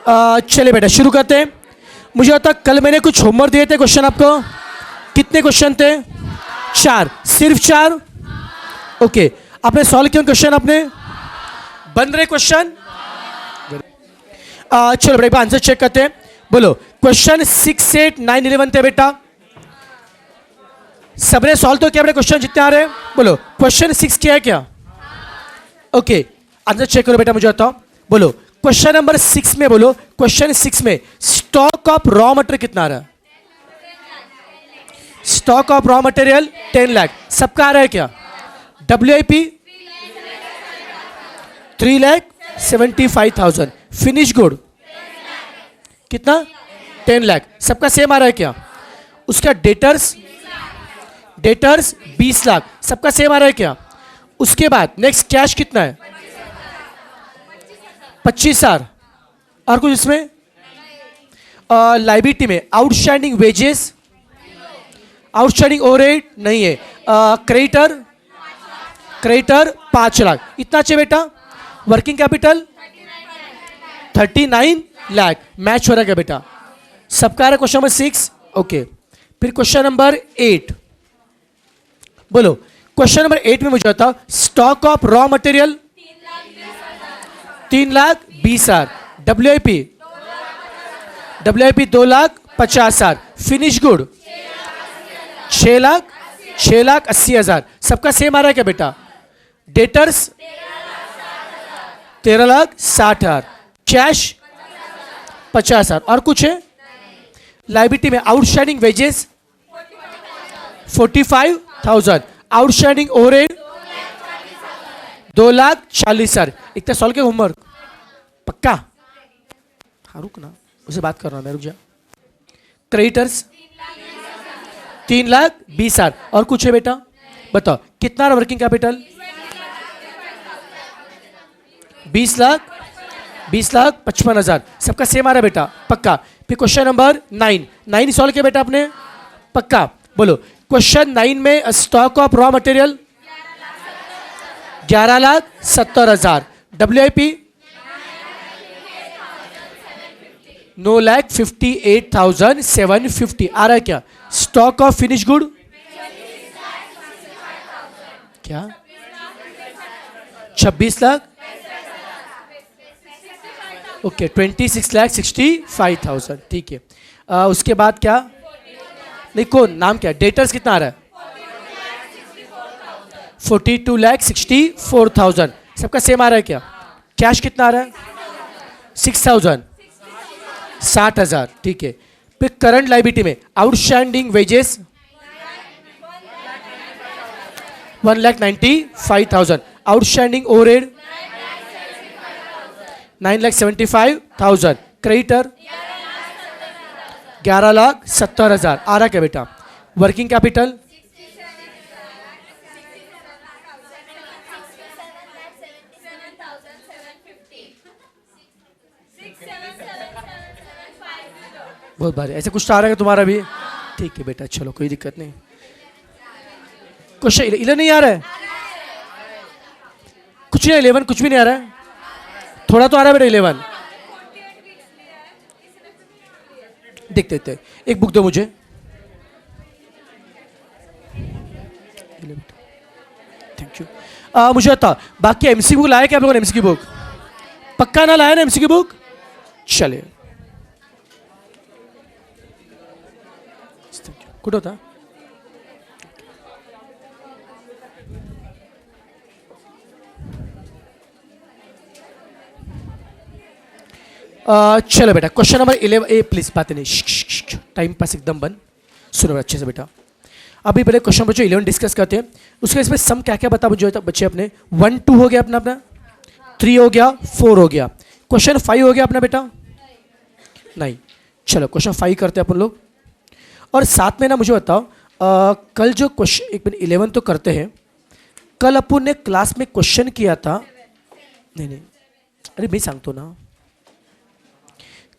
चलिए बेटा शुरू करते हैं। मुझे आता कल मैंने कुछ होमवर्क दिए थे क्वेश्चन आपको। कितने क्वेश्चन थे? 4। सिर्फ 4? ओके। आपने सॉल्व किया क्वेश्चन? आपने बन रहे क्वेश्चन? चलो बेटा आंसर चेक करते हैं। बोलो क्वेश्चन 6, 8, 9, 11 थे बेटा। सबने सॉल्व तो किया बेटा क्वेश्चन जितने आ रहे हैं? बोलो क्वेश्चन 6 किया है क्या? ओके आंसर चेक करो बेटा, मुझे बताओ। बोलो क्वेश्चन नंबर 6 में, बोलो क्वेश्चन 6 में स्टॉक ऑफ रॉ मटेरियल कितना आ रहा है? Stock of raw material 10 lakh. सबका आ रहा है क्या? WIP 3,75,000। फिनिश गुड कितना? 10 लाख। सबका सेम आ रहा है क्या? उसका डेटर्स 20 लाख। सबका सेम आ रहा है क्या? उसके बाद नेक्स्ट कैश कितना है? 25,000। और कुछ इसमें? लाइबिलिटी में आउटस्टैंडिंग वेजेस, आउटस्टैंडिंग ओवरहेड नहीं है। क्रेडिटर 5 लाख। इतना चाहिए बेटा। Working capital 39 lakh. मैच हो रहा है क्या बेटा? सबका आ रहा है क्वेश्चन नंबर 6। ओके फिर क्वेश्चन नंबर 8। बोलो क्वेश्चन नंबर 8 में मुझे बताओ stock of raw material 3,20,000। WIP 2,50,000। Finish good 6,80,000। सबका सेम आ रहा है क्या बेटा? डेटर्स 13,60,000। कैश 50,000। और कुछ है? लाइबिलिटी में आउटस्टैंडिंग वेजेस 45,000। Outstanding overhead 2,40,000। इतना सॉल्व के होमवर्क पक्का? हाँ रुक ना, उसे बात कर रहा हूं मैं, रुक जा। क्रेडिटर्स 3,20,000। और कुछ है बेटा? बताओ कितना वर्किंग कैपिटल? 20,55,000। सबका सेम आ रहा है बेटा? पक्का। फिर क्वेश्चन नंबर 9 सॉल्व किया बेटा आपने? पक्का। बोलो क्वेश्चन 9 में stock of raw material 11,70,000। WIP 9,58,750। आ रहा है क्या? स्टॉक ऑफ फिनिश गुड क्या? 26 लाख। ओके 26,65,000। ठीक है। उसके बाद क्या? नहीं कौन नाम क्या? डेटर्स कितना आ रहा है? 42,64,000। सबका सेम आ रहा है क्या? कैश कितना आ रहा है? 6,000 60,000। ठीक है। फिर करंट लाइबिलिटी में outstanding wages 1,95,000। Outstanding overhead 9,75,000। Creditor 11,70,000। आ रहा क्या बेटा? Working capital 67,750। बहुत भारी। ऐसे कुछ तो आ रहा है तुम्हारा भी? ठीक है बेटा चलो कोई दिक्कत नहीं। क्वेश्चन 11 नहीं आ रहा है? कुछ नहीं? 11 कुछ भी नहीं आ रहा है? थोड़ा तो आ रहा है बेटा 11। देखते देखते एक बुक दो मुझे। Thank you. मुझे बता बाकी एमसी बुक लाया क्या आप लोगों ने? एमसी बुक पक्का ना लाया ना? एमसी बुक चले कुछ होता। चलो बेटा क्वेश्चन नंबर 11 प्लीज बात नहीं, टाइम पास एकदम बंद। सुनो अच्छे से बेटा। अभी पहले क्वेश्चन नंबर 11 डिस्कस करते हैं। उसके इसमें सम क्या क्या बता जो बच्चे अपने 1 2 हो गया अपना 3 हो गया, 4 हो गया। क्वेश्चन 5 हो गया अपना बेटा? नहीं। चलो क्वेश्चन 5 करते हैं अपन लोग। और साथ में ना मुझे बताओ कल जो क्वेश्चन 11 तो करते हैं, कल अपन ने क्लास में क्वेश्चन किया था। नहीं अरे मैं सांगतो ना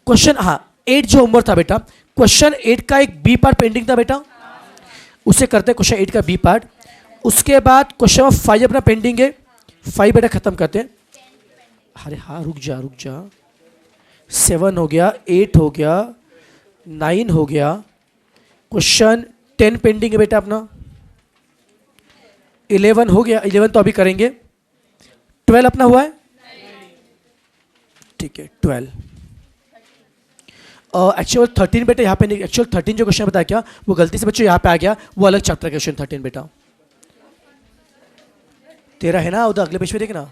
क्वेश्चन। हाँ 8 जो होमवर्क था बेटा, क्वेश्चन 8 का एक बी पार्ट पेंडिंग था बेटा, उसे करते हैं क्वेश्चन 8 का बी पार्ट। उसके बाद क्वेश्चन 5 अपना पेंडिंग है, 5 बेटा खत्म करते हैं। अरे हाँ रुक जा 7 हो गया, 8 हो गया, 9 हो गया, क्वेश्चन 10 पेंडिंग है बेटा अपना, 11 हो गया, 11 तो अभी करेंगे, 12 अपना हुआ है, ठीक है 12। एक्चुअल 13 बेटा यहाँ पे नहीं, एक्चुअल 13 जो क्वेश्चन बताया क्या वो गलती से बच्चों यहाँ पे आ गया, वो अलग चैप्टर क्वेश्चन 13 बेटा, तेरा है ना उधर अगले पेज पे देखना।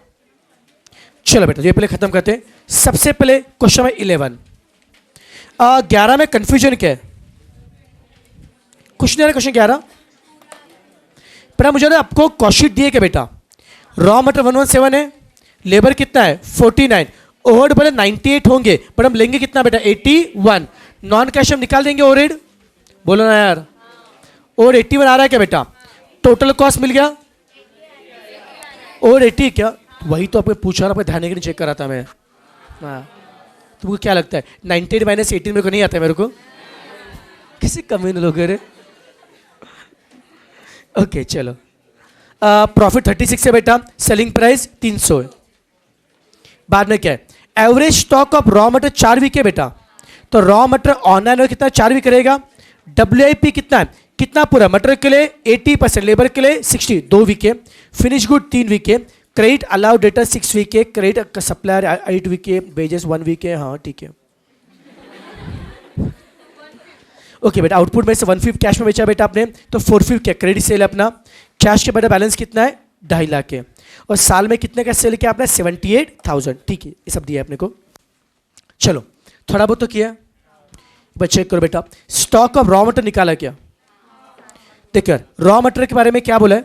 चलो बेटा ये पहले खत्म करते हैं। सबसे पहले क्वेश्चन है 11, 11 में कंफ्यूजन क्या है, कुछ नहीं है क्वेश्चन 11। पर मुझे ना आपको कॉस्ट दिए क्या बेटा, रॉ मटेरियल 117 है, लेबर कितना है 49, ओवरहेड बोले 98 होंगे, पर हम लेंगे कितना बेटा 81, नॉन कैश हम निकाल देंगे ओवरहेड, बोलो ना यार, और 81 आ रहा है क्या बेटा, टोटल कॉस्ट मिल गया और 80 क्या, वही तो आपको पूछा ना, आपको ध्यान के नहीं चेक करा था मैं। हाँ तुमको क्या लगता है 98 माइनस 18 मेरे को नहीं आता है, मेरे को किसी कमी नहीं लोग रे। ओके चलो, प्रॉफिट 36 है बेटा, सेलिंग प्राइस 300 है। बाद में क्या है, average stock of raw material 4 week है बेटा, तो रॉ मटेरियल ऑनलाइन कितना 4 वीक रहेगा, WIP कितना है, कितना पूरा मटेरियल के लिए 80%, लेबर के लिए 60, 2 वीक है, फिनिश गुड 3 वीक है, क्रेडिट अलाउड डेटा 6 वीक है, क्रेडिट सप्लायर 8 वीक है, वेजेस 1 वीक है, हाँ ठीक है। ओके बेटा, आउटपुट में से 1/5 कैश में बेचा बेटा आपने, तो 4/5 क्या क्रेडिट सेल अपना, कैश के बेटा बैलेंस कितना है 2.5 लाख है, और साल में कितने का सेल किया आपने 78,000, ठीक है ये सब दिया अपने को। चलो थोड़ा बहुत तो किया, बस चेक करो बेटा, स्टॉक ऑफ रॉ मटेरियल निकाला क्या, देखिए रॉ मटेरियल के बारे में क्या बोला है,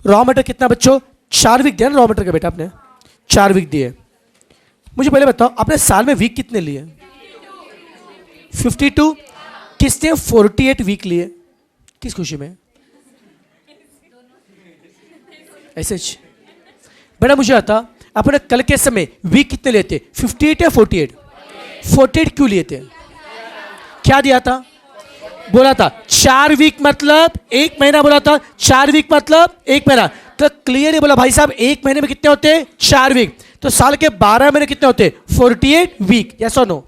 रॉ मटेरियल कितना बच्चों 4 वीक दिया ना रॉ मटेरियल का बेटा आपने, 4 वीक दिए। मुझे पहले बताओ आपने साल में वीक कितने लिए, 52, किसने 48 वीक लिए, किस खुशी में, ऐसे बेटा मुझे आता अपने कल के समय वीक कितने लेते 58 या 48, 48 क्यों लिए थे, क्या दिया था, बोला था 4 वीक मतलब 1 महीना, बोला था 4 वीक मतलब 1 महीना, तो क्लियर ही बोला भाई साहब 1 महीने में कितने होते हैं 4 वीक, तो साल के 12 महीने कितने होते हैं 48 वीक, यस और नो।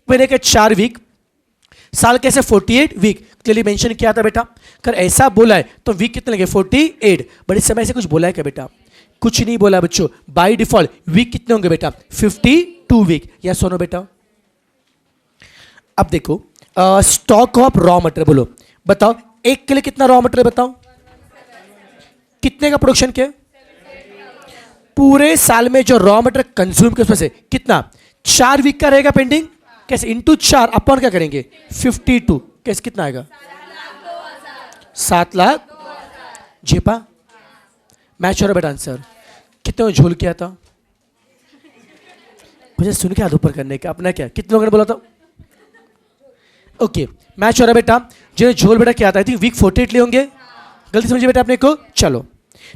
महीने के 4 वीक, साल कैसे 48 वीक, क्लियरली मेंशन किया था बेटा, अगर ऐसा बोला है तो वीक कितने लगे 48, बड़े समय से कुछ बोला है क्या बेटा, कुछ नहीं बोला बच्चों, बाय डिफॉल्ट वीक कितने होंगे बेटा 52 वीक, या सोनो बेटा। अब देखो स्टॉक ऑफ रॉ मटेरियल बोलो, बताओ एक के लिए कितना रॉ मटेरियल बताओ, कितने का प्रोडक्शन किया, पूरे साल में जो रॉ मटेरियल कंज्यूम के उसमें से कितना 4 वीक का रहेगा पेंडिंग, कैसे इंटू 4 अपन क्या करेंगे 52, कैसे कितना आएगा 7 लाख, झेपा मैच हो रहा बेटा आंसर, कितने झोल किया था, मुझे सुन के हाथ ऊपर करने का अपना क्या, कितने लोगों ने बोला था, ओके मैच हो रहा बेटा, जिन्हें झोल बेटा क्या आता है, आई थिंक वीक 48 लिए होंगे, गलती समझिए बेटा आपने को। चलो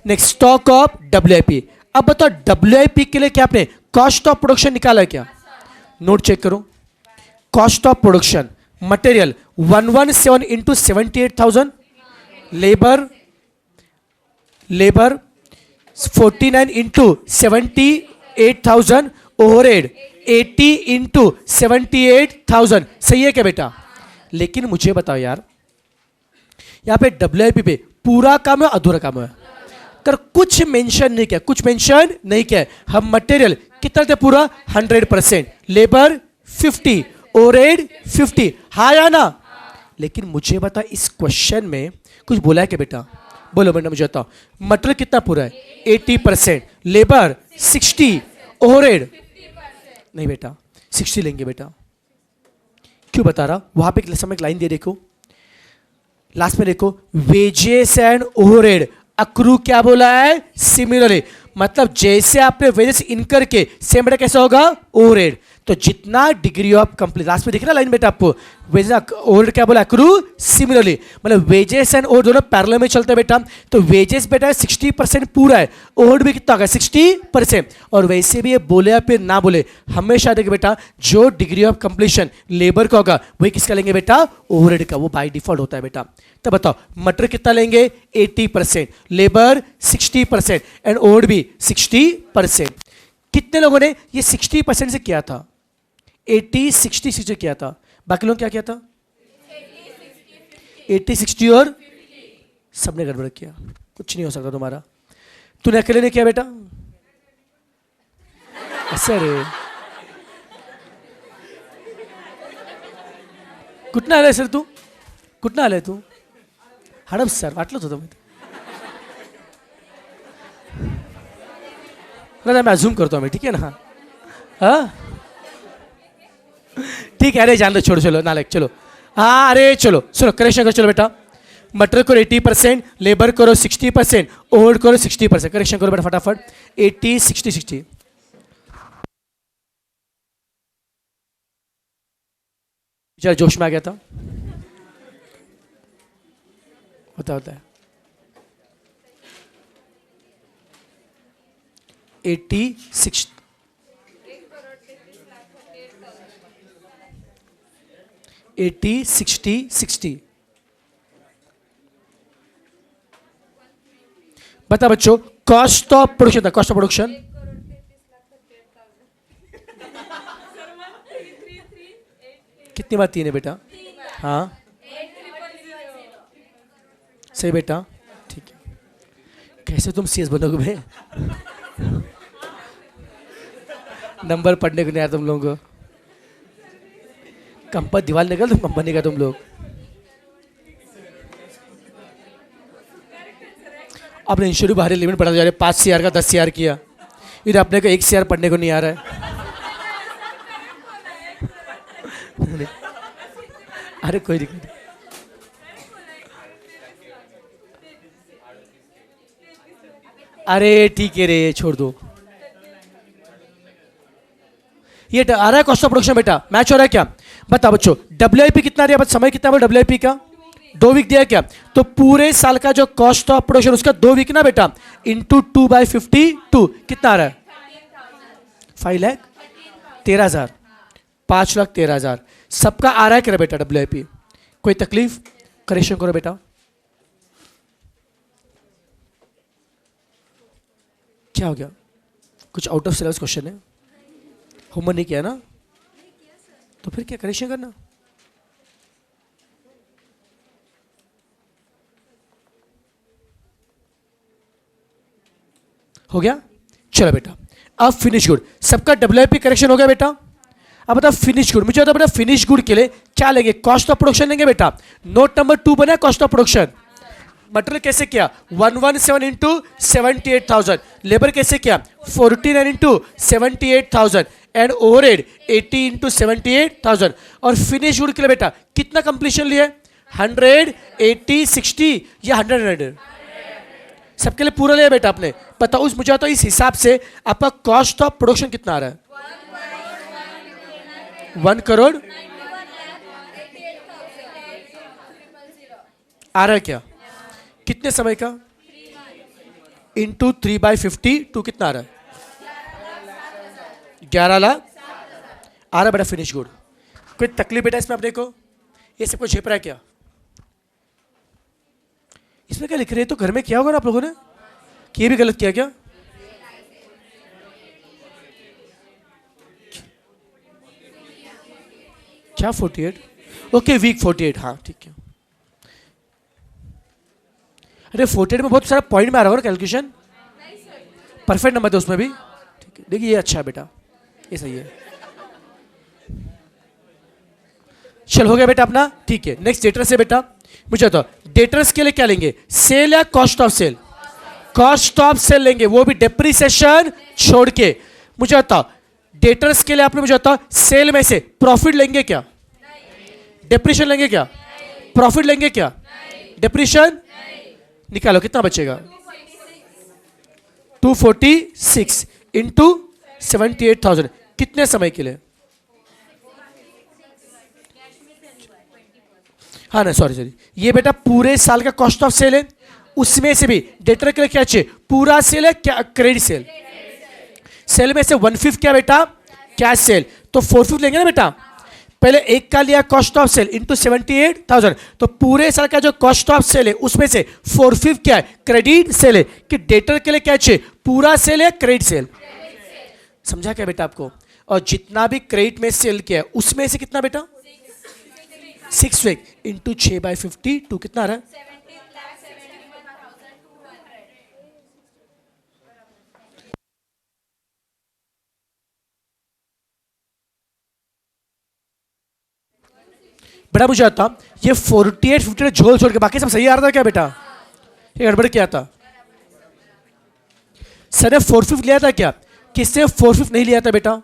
नेक्स्ट स्टॉक ऑफ WIP, अब बताओ WIP के लिए क्या आपने कॉस्ट ऑफ प्रोडक्शन निकाला है क्या, नोट चेक करो, cost of production material 117 into 78,000, labour 49 into 78,000, overhead 80 into 78,000, सही है क्या बेटा। लेकिन मुझे बताओ यार यहां पे WIP पे पूरा काम है अधूरा काम है, कर कुछ मेंशन नहीं किया, कुछ मेंशन नहीं किया, हम मटेरियल कितना थे पूरा 100%, लेबर 50, ओवरहेड 50, हाँ या ना। लेकिन मुझे बता इस क्वेश्चन में कुछ बोला है क्या बेटा, बोलो बेटा मुझे बताओ, मटेरियल कितना पूरा है 80%, लेबर 60, ओवरहेड नहीं बेटा 60 लेंगे बेटा, क्यों बता रहा, वहां पे समय एक लाइन दे देखो, लास्ट में देखो वेजेस एंड ओवरहेड अक्रू क्या बोला है सिमिलरली, मतलब जैसे आपने वेजेस इनकर के सेम बेटा कैसा होगा ओवरहेड, तो जितना डिग्री ऑफ कंप्लीट, लास्ट में दिख रहा लाइन बेटा आपको, वेजेस ओल्ड क्या बोला, अक्रू सिमिलरली, मतलब वेजेस एंड ओल्ड दोनों पैरेलल में चलते हैं बेटा। तो वेजेस बेटा 60% पूरा है, ओल्ड भी कितना होगा 60%। और वैसे भी ये बोले या फिर ना बोले, हमेशा देखिए बेटा जो डिग्री ऑफ कंप्लीशन लेबर का होगा वही किसका लेंगे बेटा, ओवरहेड का, वो बाय डिफॉल्ट होता है बेटा। तो बताओ मटेरियल कितना लेंगे 80%, लेबर 60% एंड ओल्ड भी 60%। कितने लोगों ने ये 60% से किया था, 80 60 60 किया था, बाकी लोग क्या किया था 80 60 और सबने गड़बड़ किया, कुछ नहीं हो सकता तुम्हारा। तूने अकेले ने किया बेटा ऐसे रे, कुठनं आलाय सर तू, कुठनं आलाय तू, हडप सर वाटलंच होतं मी अजूम करतो आम्ही, ठीक है ना, हाँ ठीक है, अरे जान दो, छोड़ो चलो नालायक, चलो हाँ अरे चलो सुनो करेक्शन करो, चलो बेटा मटेरियल करो 80%, लेबर करो 60%, ओल्ड करो 60%, करेक्शन करो बेटा फटाफट 80 60 60। चल जोश में आ गया था, होता है 80 60 80 60 60। बता बच्चों कॉस्ट ऑफ प्रोडक्शन था, कॉस्ट ऑफ प्रोडक्शन कितनी बार 3 है बेटा, हाँ सही बेटा, ठीक है। कैसे तुम सीएस बनोगे भाई, नंबर पढ़ने को नहीं आया तुम लोगों को, कंपनी दीवार निकल तुम कंपनी का तुम लोग। आपने इंश्योरेंस बाहरी लिमिट बढ़ा जा रहे 5 CR का 10 CR किया, इधर अपने को 1 CR पढ़ने को नहीं आ रहा है। अरे कोई दिक्कत नहीं, अरे ठीक है रे छोड़ दो। ये आ रहा है कॉस्ट ऑफ प्रोडक्शन बेटा, मैच हो रहा है क्या, बता बच्चों WIP कितना दिया, समय कितना बोला WIP का 2 वीक दिया क्या, तो पूरे साल का जो कॉस्ट ऑफ प्रोडक्शन उसका 2 वीक ना बेटा, इंटू 2/52 कितना आ रहा है 5,13,000, 5,13,000 सबका आ रहा है क्या बेटा WIP, कोई तकलीफ, करेक्शन करो बेटा। क्या हो गया, कुछ आउट ऑफ सिलेबस क्वेश्चन है, होमवर्क नहीं किया ना, तो फिर क्या करेक्शन करना, हो गया। चलो बेटा अब फिनिश गुड, सबका WIP करेक्शन हो गया बेटा। अब बता फिनिश गुड, मुझे बता बेटा फिनिश गुड के लिए क्या लेंगे, कॉस्ट ऑफ प्रोडक्शन लेंगे बेटा। नोट नंबर 2 बना कॉस्ट ऑफ प्रोडक्शन, मटेरियल कैसे किया 117 इंटू 78,000, लेबर कैसे किया 49 इंटू 78,000 एंड ओवरहेड 80 इंटू 78,000। और फिनिश गुड के लिए बेटा कितना कंप्लीशन लिया 100 80 60 या 100 सबके लिए पूरा लिया बेटा आपने, बताओ उस मुझे तो इस हिसाब से आपका कॉस्ट ऑफ प्रोडक्शन कितना आ रहा है 1 करोड़ आ रहा है क्या, कितने समय का इंटू 3/52 कितना आ रहा है 11 लाख आ रहा है बेटा फिनिश गुड। कोई तकलीफ बेटा इसमें आप देखो, ये सबको झेप रहा है क्या, इसमें क्या लिख रहे हैं, तो घर में किया होगा ना आप लोगों ने, कि ये भी गलत किया क्या, क्या 48 ओके वीक 48 हाँ ठीक है। अरे 48 में बहुत सारा पॉइंट में आ रहा होगा कैलकुलेशन, परफेक्ट नंबर था उसमें भी, ठीक है। देखिए ये अच्छा है बेटा, ये सही है। चल हो गया बेटा अपना, ठीक है। नेक्स्ट डेटर से बेटा मुझे बताओ डेटर्स के लिए क्या लेंगे, सेल या cost of sale, cost of sale लेंगे, वो भी डेप्रिसिएशन छोड़ के। मुझे बताओ डेटर्स के लिए आपने मुझे बताओ सेल में से प्रॉफिट लेंगे क्या, डेप्रिसिएशन लेंगे क्या, प्रॉफिट लेंगे क्या, डेप्रिसिएशन निकालो कितना बचेगा 246 इंटू 78,000 कितने समय के लिए हाँ ना, सॉरी सॉरी, ये बेटा पूरे साल का कॉस्ट ऑफ सेल है, उसमें से भी डेटर के लिए क्या चाहिए, पूरा सेल है क्या क्रेडिट सेल, सेल में से 1/5 क्या बेटा कैश सेल, तो 4/5 लेंगे ना बेटा, पहले एक का लिया कॉस्ट ऑफ सेल इंटू 78,000, तो पूरे साल का जो कॉस्ट ऑफ सेल है उसमें से 4/5 क्या है क्रेडिट सेल है, कि डेटर के लिए क्या चाहिए पूरा सेल है क्रेडिट सेल, समझा क्या बेटा आपको, और जितना भी क्रेडिट में सेल किया है उसमें से कितना बेटा 6 वीक इंटू 6/52 कितना आ रहा है, बड़ा मुझे आता ये 48 50 झोल छोड़ के बाकी सब सही आ रहा था क्या बेटा, ये गड़बड़ क्या था, सर ने 4/5 लिया था क्या, किससे 4/5 नहीं लिया था बेटा,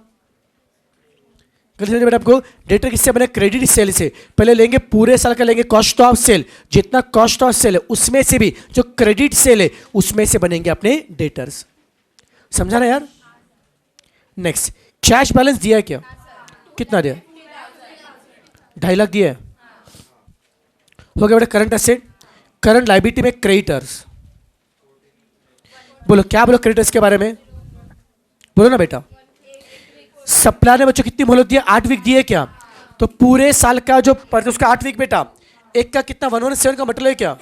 बेटा आपको डेटर किससे बने क्रेडिट सेल से, पहले लेंगे पूरे साल का लेंगे कॉस्ट ऑफ सेल, जितना कॉस्ट ऑफ सेल है उसमें से भी जो क्रेडिट सेल है उसमें से बनेंगे अपने डेटर्स, समझा ना यार। नेक्स्ट कैश बैलेंस दिया है क्या, कितना दिया 2.5 लाख दिया है, हो गया बेटा करंट एसेट, करंट लायबिलिटी में क्रेडिटर्स, बोलो क्या बोलो क्रेडिटर्स के बारे में, बोलो ना बेटा, सप्लायर ने बच्चों कितनी मोहलत दिया 8 वीक दिए क्या, तो पूरे साल का जो परचेज उसका 8 वीक बेटा, एक का कितना 117 का मतलब है क्या,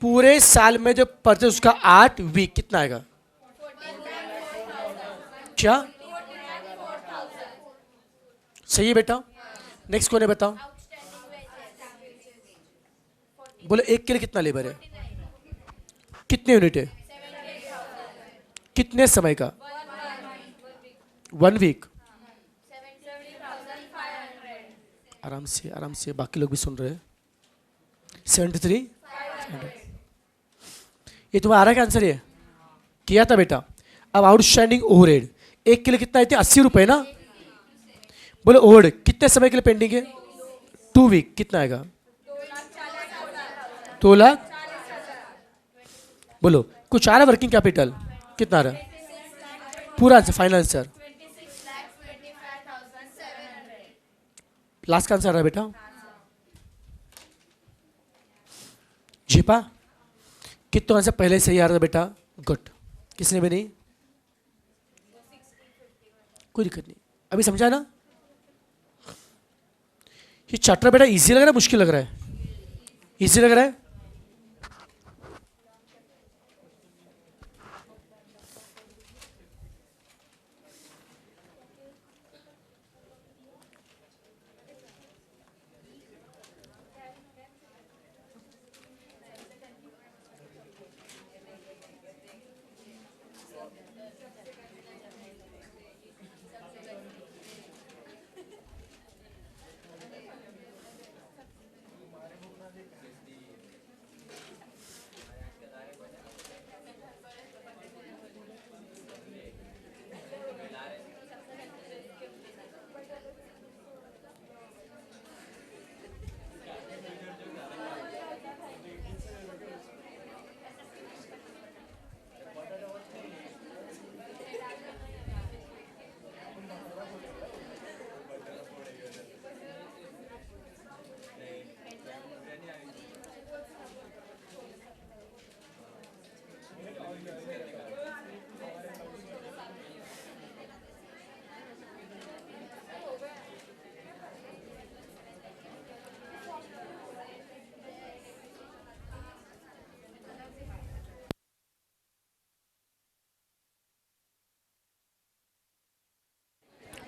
पूरे साल में जो परचेज उसका 8 वीक कितना आएगा, क्या सही है बेटा। नेक्स्ट कौन है बताओ, बोले एक के लिए कितना लेबर है, कितने यूनिट है, कितने समय का 1 वीक, आराम से बाकी लोग भी सुन रहे हैं, 73, ये तुम्हारा आ रहा है क्या आंसर, ये किया था बेटा। अब आउटस्टैंडिंग ओवरहेड एक के लिए कितना आते 80 रुपए ना, बोले ओवरहेड कितने समय के लिए पेंडिंग है 2 वीक कितना आएगा 2 लाख, बोलो कुछ आ रहा है वर्किंग कैपिटल कितना आ रहा है, पूरा आंसर फाइनल आंसर, लास्ट का आंसर आ रहा है बेटा, जीपा कितना आंसर पहले से ही आ रहा था बेटा, गुड, किसने भी नहीं, कोई दिक्कत नहीं, अभी समझा ना, ये चैप्टर बेटा इजी लग रहा है मुश्किल लग रहा है, इजी लग रहा है,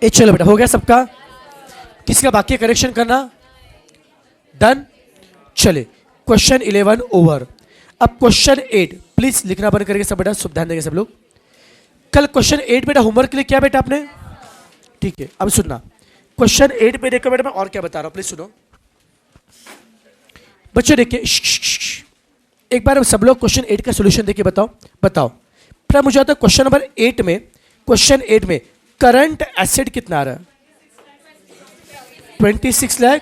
ए चलो बेटा हो गया सबका, किसी का बाकी करेक्शन करना, डन, चले क्वेश्चन 11 ओवर। अब क्वेश्चन 8 प्लीज लिखना बंद करके सब बेटा, सब ध्यान देंगे सब लोग, कल क्वेश्चन 8 बेटा होमवर्क के लिए क्या बेटा आपने, ठीक है अब सुनना, क्वेश्चन 8 पे देखो बेटा मैं और क्या बता रहा हूं प्लीज सुनो बच्चों, देखिए एक बार सब लोग क्वेश्चन 8 का सॉल्यूशन देखिए, बताओ बताओ, फिर मुझे आता है क्वेश्चन नंबर 8 में, क्वेश्चन 8 में करंट एसेट कितना आ रहा है 26 lakh,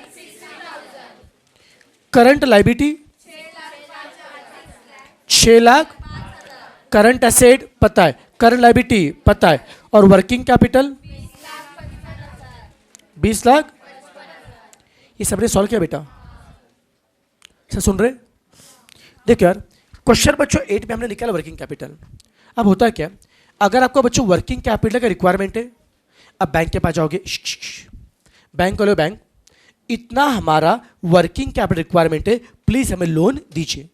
current liability 6 lakh, current asset पता है, करंट लायबिलिटी पता है, और वर्किंग कैपिटल 20 लाख, ये सबने सॉल्व किया बेटा, सर सुन रहे? देखो यार, क्वेश्चन बच्चों 8 में हमने निकाला वर्किंग कैपिटल। अब होता है क्या, अगर आपको बच्चों वर्किंग कैपिटल का रिक्वायरमेंट है, अब बैंक के पास जाओगे, बैंक बोलो बैंक, इतना हमारा वर्किंग कैपिटल रिक्वायरमेंट है, प्लीज हमें लोन दीजिए।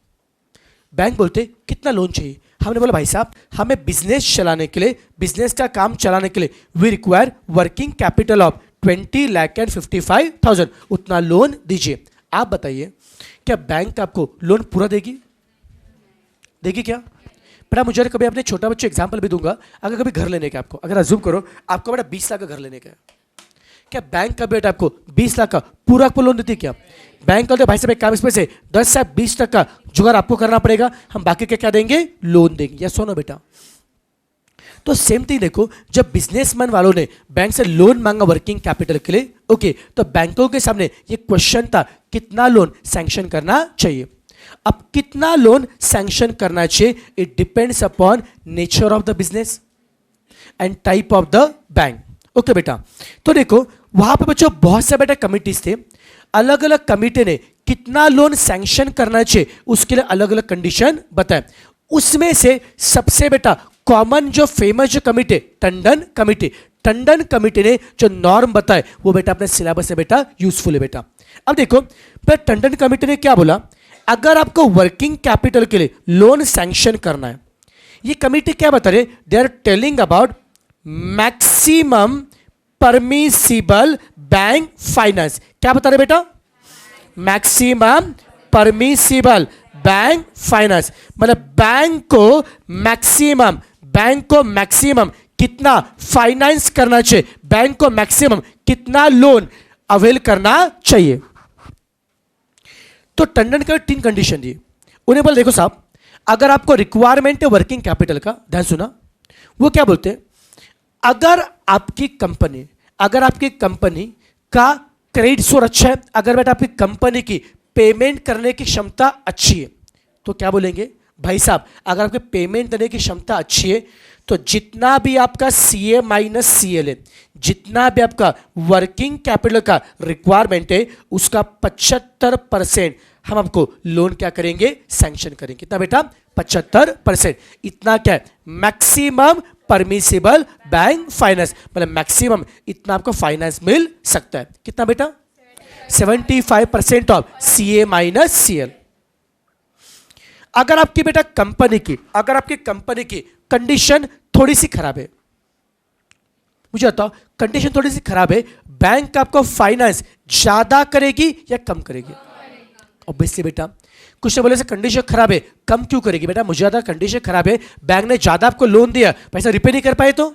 बैंक बोलते कितना लोन चाहिए? हमने बोला भाई साहब हमें बिजनेस चलाने के लिए, बिजनेस का काम चलाने के लिए we require working capital of 20,55,000, उतना लोन दीजिए। आप बताइए क्या बैंक आपको लोन पूरा देगी? देगी क्या? बेटा मुझे कभी अपने छोटा बच्चे एग्जाम्पल भी दूंगा, अगर कभी घर लेने का आपको, अगर अज्यूम करो आपको बेटा 20 लाख का घर लेने का है, क्या बैंक का बेटा आपको 20 लाख का पूरा आपको लोन देती है क्या? बैंक कहते भाई साहब एक काम, इसमें से 10 से 20 तक का जुगाड़ आपको करना पड़ेगा, हम बाकी के क्या देंगे? लोन देंगे। या सुनो बेटा, तो सेम थिंग देखो, जब बिजनेसमैन वालों ने बैंक से लोन मांगा वर्किंग कैपिटल के लिए, ओके, तो बैंकों के सामने ये क्वेश्चन था कितना लोन सैंक्शन करना चाहिए। अब कितना लोन सैंक्शन करना चाहिए, it depends upon nature of the business and type of the bank. Okay बेटा, तो देखो वहां पे बच्चों बहुत से बेटा कमिटीज थे, अलग अलग कमिटी ने कितना लोन सैंक्शन करना चाहिए उसके लिए अलग अलग कंडीशन बताए। उसमें से सबसे बेटा कॉमन जो फेमस जो committee, Tandon committee, Tandon committee ने जो नॉर्म बताए वो बेटा अपने सिलेबस से बेटा यूजफुल है बेटा। अब देखो टंडन कमिटी ने क्या बोला, अगर आपको वर्किंग कैपिटल के लिए लोन सैंक्शन करना है, ये कमिटी क्या बता रहे, they are telling about maximum permissible bank finance. क्या बता रहे बेटा? मैक्सिमम परमिसिबल बैंक फाइनेंस, मतलब बैंक को मैक्सिमम कितना फाइनेंस करना चाहिए, बैंक को मैक्सिमम कितना लोन अवेल करना चाहिए। तो टंडन का 3 कंडीशन दी, उन्हें बोला देखो साहब अगर आपको रिक्वायरमेंट है वर्किंग कैपिटल का, ध्यान सुना, वो क्या बोलते हैं, अगर आपकी कंपनी का क्रेडिट स्कोर अच्छा है, अगर बेटा आपकी कंपनी की पेमेंट करने की क्षमता अच्छी है, तो क्या बोलेंगे भाई साहब अगर आपके पेमेंट देने की क्षमता अच्छी है तो जितना भी आपका CA माइनस CL है, जितना भी आपका वर्किंग कैपिटल का रिक्वायरमेंट है उसका 75% हम आपको लोन क्या करेंगे, सैंक्शन करेंगे। कितना बेटा? 75%। इतना क्या है? मैक्सिमम परमिसिबल बैंक फाइनेंस, मतलब मैक्सिमम इतना आपको फाइनेंस मिल सकता है। कितना बेटा? 75% ऑफ CA माइनस CL। अगर आपकी बेटा कंपनी की कंडीशन थोड़ी सी खराब है, मुझे बताओ कंडीशन थोड़ी सी खराब है, बैंक आपको फाइनेंस ज्यादा करेगी या कम करेगी? ऑब्वियसली बेटा कुछ बोले से कंडीशन खराब है, कम क्यों करेगी बेटा? मुझे ज्यादा कंडीशन खराब है, बैंक ने ज्यादा आपको लोन दिया, पैसा रिपे नहीं कर पाए तो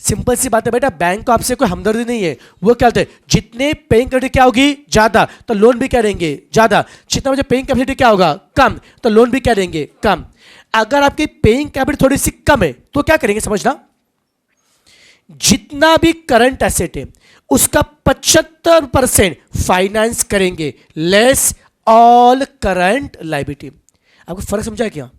सिंपल सी बात है बेटा, बैंक को आपसे कोई हमदर्दी नहीं है, वो क्या होता है जितने पेइंग कैपेसिटी क्या होगी ज्यादा तो लोन भी क्या देंगे ज्यादा, जितना मुझे पेइंग कैपेसिटी क्या होगा कम तो लोन भी क्या देंगे कम। अगर आपकी पेइंग कैपिटल थोड़ी सी कम है तो क्या करेंगे समझना, जितना भी करंट एसेट है उसका 75% फाइनेंस करेंगे, लेस ऑल करंट लायबिलिटी। आपको फर्क समझा क्या?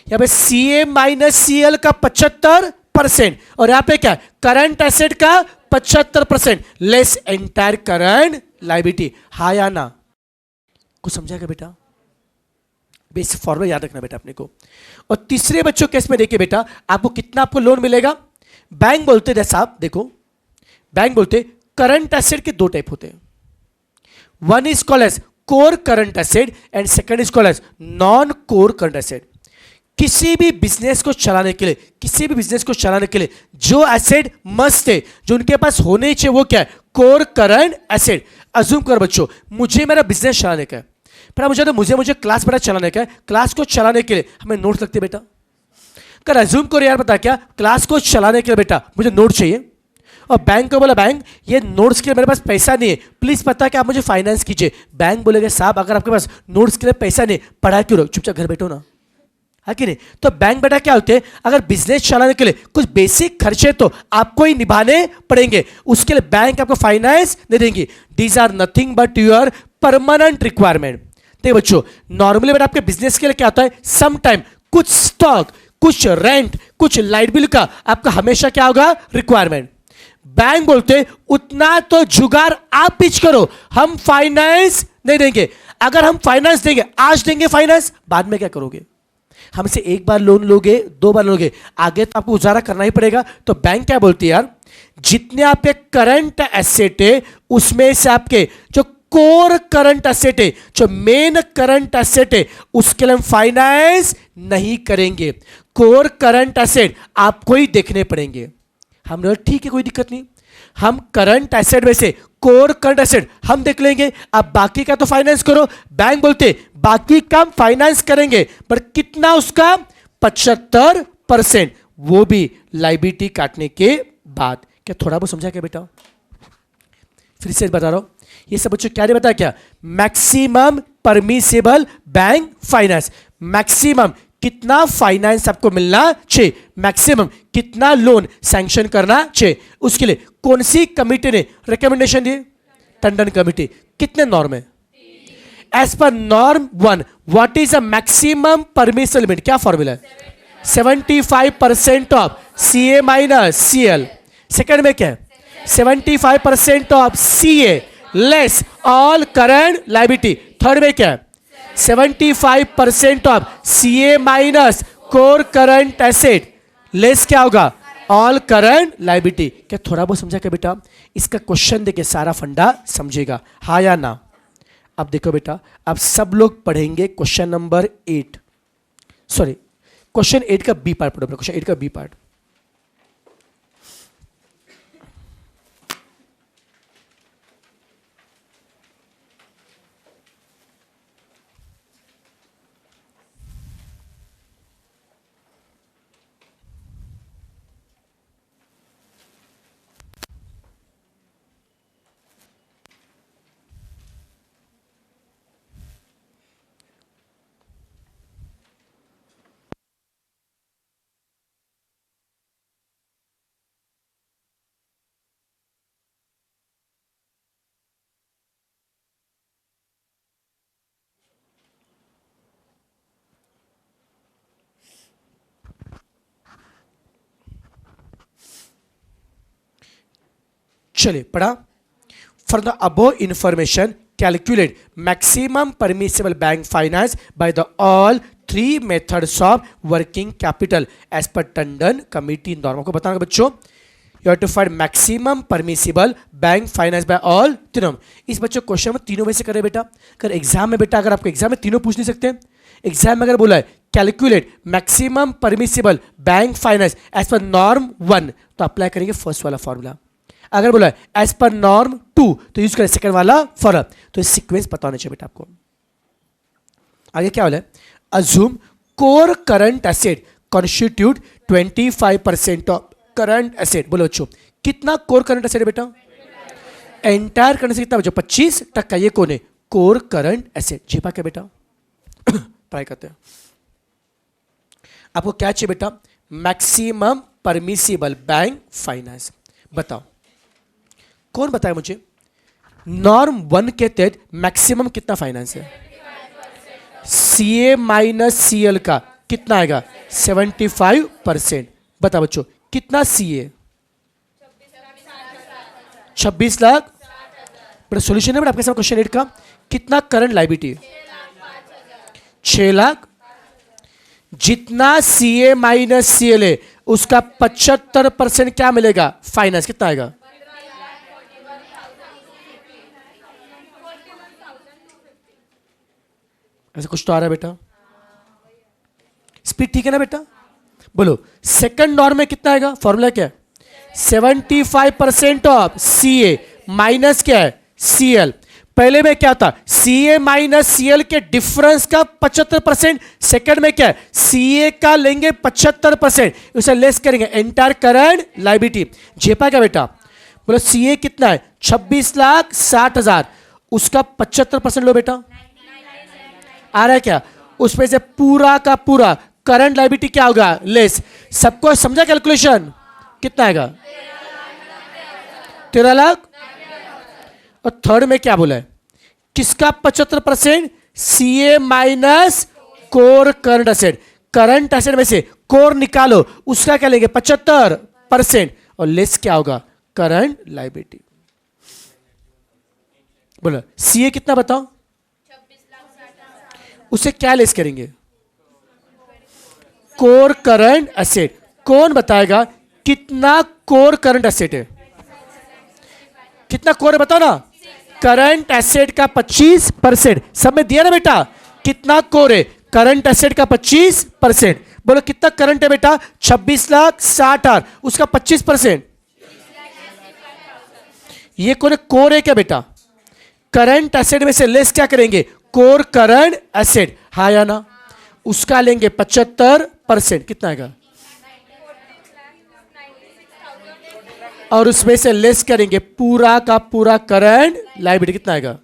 यहां पे CA माइनस CL का 75% और यहां पे क्या करंट एसेट का 75%, लेस एंटायर करंट लायबिलिटी। हाँ या ना? कुछ समझा क्या बेटा? बेसिक फॉर्मूला याद रखना बेटा अपने को। और तीसरे बच्चों केस में देखिए बेटा आपको कितना आपको लोन मिलेगा। बैंक बोलते हैं साहब देखो, बैंक बोलते करंट एसेट के 2 टाइप होते हैं, one is called as core current asset and second is called as non core current asset. किसी भी बिजनेस को चलाने के लिए जो एसेट मस्ट है, जो उनके पास होने चाहिए वो क्या है, कोर करंट एसेट। अज्यूम कर बच्चों मुझे मेरा बिजनेस चलाने का है, पर मुझे क्लास बेटा चलाने का है, क्लास को चलाने के लिए हमें नोट्स लगते बेटा। कर अज्यूम करो यार बता क्या क्लास को चलाने के लिए बेटा मुझे नोट चाहिए, और बैंक को बोला बैंक ये नोट्स के लिए मेरे पास पैसा नहीं है, प्लीज पता कि आप मुझे फाइनेंस कीजिए। बैंक बोलेगा साहब अगर आपके पास नोट्स के लिए पैसा नहीं पढ़ा क्यों रहो, चुपचाप घर बैठो ना, है कि नहीं? तो बैंक बेटा क्या होते हैं, अगर बिजनेस चलाने के लिए कुछ बेसिक खर्चे तो आपको ही निभाने पड़ेंगे, उसके लिए बैंक आपको फाइनेंस दे देंगे। These are nothing but your permanent requirement. देखिए बच्चों नॉर्मली बेटा आपके बिजनेस के लिए क्या होता है, सम टाइम कुछ स्टॉक, कुछ रेंट, कुछ लाइट बिल का आपका हमेशा क्या होगा, रिक्वायरमेंट। बैंक बोलते उतना तो जुगाड़ आप पिच करो, हम फाइनेंस नहीं देंगे। अगर हम फाइनेंस देंगे, आज देंगे फाइनेंस, बाद में क्या करोगे? हमसे एक बार लोन लोगे, दो बार लोगे, आगे तो आपको गुजारा करना ही पड़ेगा। तो बैंक क्या बोलती है यार, जितने आपके करंट एसेट है उसमें से आपके जो कोर करंट एसेट है, जो मेन करंट एसेट है, उसके लिए हम फाइनेंस नहीं करेंगे। कोर करंट एसेट आपको ही देखने पड़ेंगे। हम बोले ठीक है, कोई दिक्कत नहीं, हम करंट एसेट में से कोर करंट एसेट हम देख लेंगे, अब बाकी का तो फाइनेंस करो। बैंक बोलते बाकी का हम फाइनेंस करेंगे, पर कितना? उसका 75%, वो भी लायबिलिटी काटने के बाद। क्या थोड़ा बहुत समझा क्या बेटा? फिर से बता रहा हूं, ये सब बच्चों क्या नहीं बता क्या? Maximum permissible bank finance, maximum कितना फाइनेंस आपको मिलना चाहिए, मैक्सिमम कितना लोन सैंक्शन करना चाहिए, उसके लिए कौन सी कमिटी ने रिकमेंडेशन दी? टंडन कमिटी। कितने नॉर्म है? As per norm 1 what is a maximum permissible limit? क्या फॉर्मूला है? 75% of CA minus CL। Second में क्या है? 75% of CA less all current liability. Third में क्या है? 75% of CA minus core current asset less क्या होगा? All current liability. क्या थोड़ा बहुत समझा क्या बेटा? इसका क्वेश्चन देके सारा फंडा समझेगा, हाँ या ना? अब देखो बेटा, अब सब लोग पढ़ेंगे क्वेश्चन नंबर 8, सॉरी क्वेश्चन 8 का बी पार्ट पढ़ो। क्वेश्चन 8 का बी पार्ट। चलिए पढ़ा। For the above information calculate maximum permissible bank finance by the all 3 methods of working capital as per Tandon committee norm. को बताऊंगा बच्चों, you have to find maximum permissible bank finance by all तीनों। इस बच्चों question में तीनों में से करे बेटा। अगर एग्जाम में बेटा, अगर आपको एग्जाम में तीनों पूछ नहीं सकते, एग्जाम में अगर बोला है calculate maximum permissible bank finance as per norm 1, तो अप्लाई करेंगे फर्स्ट वाला फॉर्मूला। अगर बोला एज पर नॉर्म 2, तो यूज करें सेकंड वाला फॉर्मूला। तो इस सीक्वेंस पता होना चाहिए बेटा आपको। आगे क्या बोला है? Assume core current asset constitute 25% of current asset. बोलो बच्चों, कितना कोर करंट एसेट है बेटा? एंटायर करंट एसेट कितना बच्चों? 25%। ये कौन है? Core current asset. जीपा क्या बेटा? ट्राई करते हैं। आपको क्या चाहिए बेटा? Maximum permissible bank finance. बताओ, कौन बताए मुझे? नॉर्म 1 के तहत मैक्सिमम कितना फाइनेंस है? CA माइनस CL का कितना आएगा? 75%। बता बच्चों, कितना CA? 26 लाख। बड़ा सोल्यूशन है बेटा आपके साथ क्वेश्चन 8 का। कितना करंट लायबिलिटी? 6 लाख। जितना CA माइनस CL है उसका 75% क्या मिलेगा? फाइनेंस। कितना आएगा? ऐसा कुछ तो आ रहा है बेटा? स्पीड ठीक है ना बेटा? बोलो, सेकंड नॉर्म में कितना आएगा? फॉर्मूला क्या है? 75% ऑफ CA माइनस क्या है? CL। पहले में क्या था? CA माइनस CL के डिफरेंस का 75%। सेकंड में क्या है? CA का लेंगे 75%, उसे लेस करेंगे एंटायर करंट लायबिलिटी। जेपा क्या बेटा? बोलो CA कितना है? 26,60,000, उसका 75% लो बेटा। आ रहा है क्या? उसमें से पूरा का पूरा करंट लायबिलिटी क्या होगा? लेस। सबको समझा कैलकुलेशन? कितना आएगा? 13 लाख। और थर्ड में क्या बोला है? किसका 75%? CA minus core current asset. Current asset में से कोर निकालो, उसका क्या लेंगे? 75%। और लेस क्या होगा? Current liability. बोलो CA कितना बताओ? उसे क्या लेस करेंगे? Core current asset. कौन बताएगा कितना कोर करंट एसेट है? कितना कोर है बताओ ना। करंट एसेट का 25%। सब में दिया ना बेटा, कितना कोर है? करंट एसेट का 25%। बोलो कितना करंट है बेटा? 26,60,000। उसका 25%, ये कोर कोर है क्या बेटा? करंट एसेट में से लेस क्या करेंगे? कोर करंट एसेट, हाँ या ना? उसका लेंगे 75%। कितना आएगा? और उसमें से लेस करेंगे पूरा का पूरा करंट लायबिलिटी। कितना आएगा?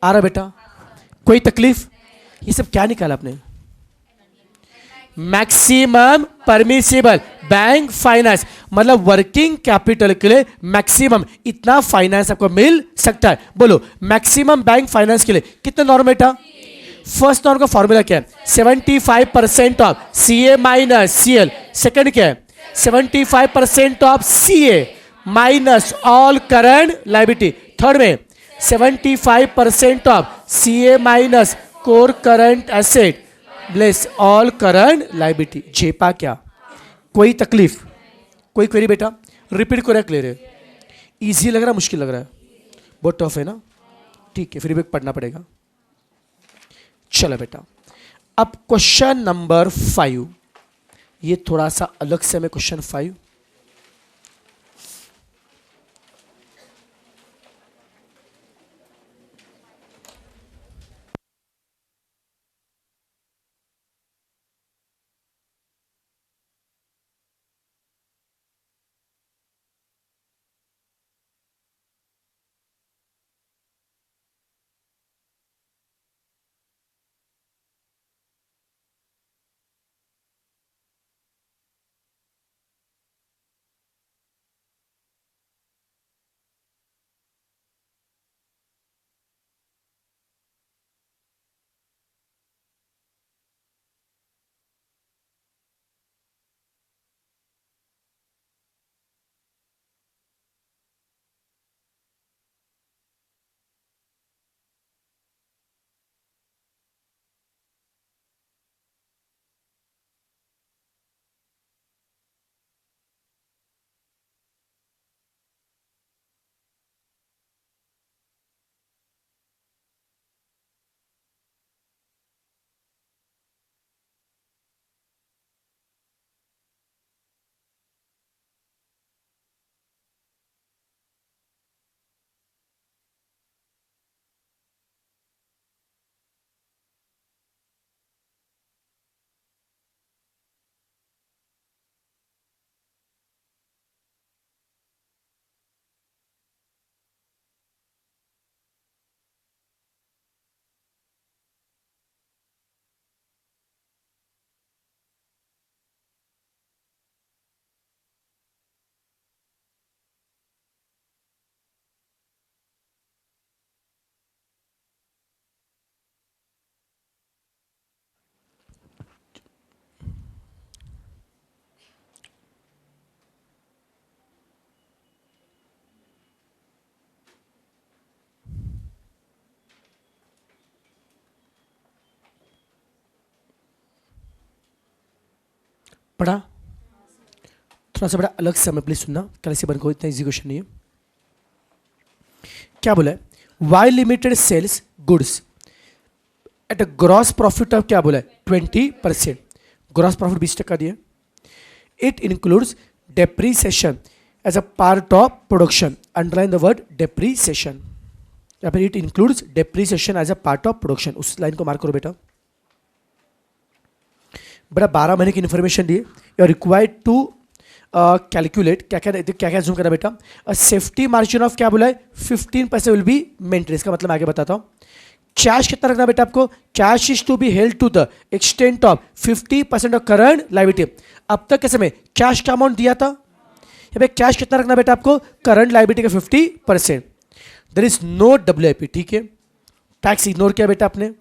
आ रहा बेटा? कोई तकलीफ? ये सब क्या निकाला आपने? मैक्सिमम परमिसिबल बैंक फाइनेंस, मतलब वर्किंग कैपिटल के लिए मैक्सिमम इतना फाइनेंस आपको मिल सकता है। बोलो मैक्सिमम बैंक फाइनेंस के लिए कितना नॉर्म बेटा? फर्स्ट नॉर्म का फॉर्मूला क्या है? 75% of CA minus CL। Second क्या है? 75% of CA minus all current liability. Third में 75% of CA minus core current asset less all current liability. जेपा क्या? कोई तकलीफ? कोई क्वेरी बेटा? रिपीट करें, क्लियर है? इजी लग रहा है, मुश्किल लग रहा है? बहुत टफ है ना? ठीक है, फिर भी पढ़ना पड़ेगा। चलो बेटा, अब क्वेश्चन नंबर 5, ये थोड़ा सा अलग से मैं क्वेश्चन 5। पढ़ा? थोड़ा सा बड़ा अलग से हमें प्लीज सुनना, कल से बन को इतना इजी क्वेश्चन नहीं है। क्या बोला है? Y limited sales goods at a gross profit of, क्या बोला है? 20%। ग्रॉस प्रॉफिट 20% दिया। It includes depreciation as a part of production. Underline the word depreciation, या फिर it includes depreciation as a part of production. उस line को mark करो बेटा। बड़ा 12 महीने की इन्फॉर्मेशन दी। You are required to calculate, क्या क्या जूम करना बेटा? सेफ्टी मार्जिन ऑफ, क्या बोला है? 15% विल बी मेंटेन। इसका मतलब आगे बताता हूँ। कैश कितना रखना बेटा आपको? Cash is to be held to the extent of 50% of current liability. अब तक कैसे में कैश का अमाउंट दिया था, या भाई कैश कितना रखना बेटा आपको? करंट लायबिलिटी का 50%। देयर इज नो WIP, ठीक है? टैक्स इग्नोर किया बेटा आपने।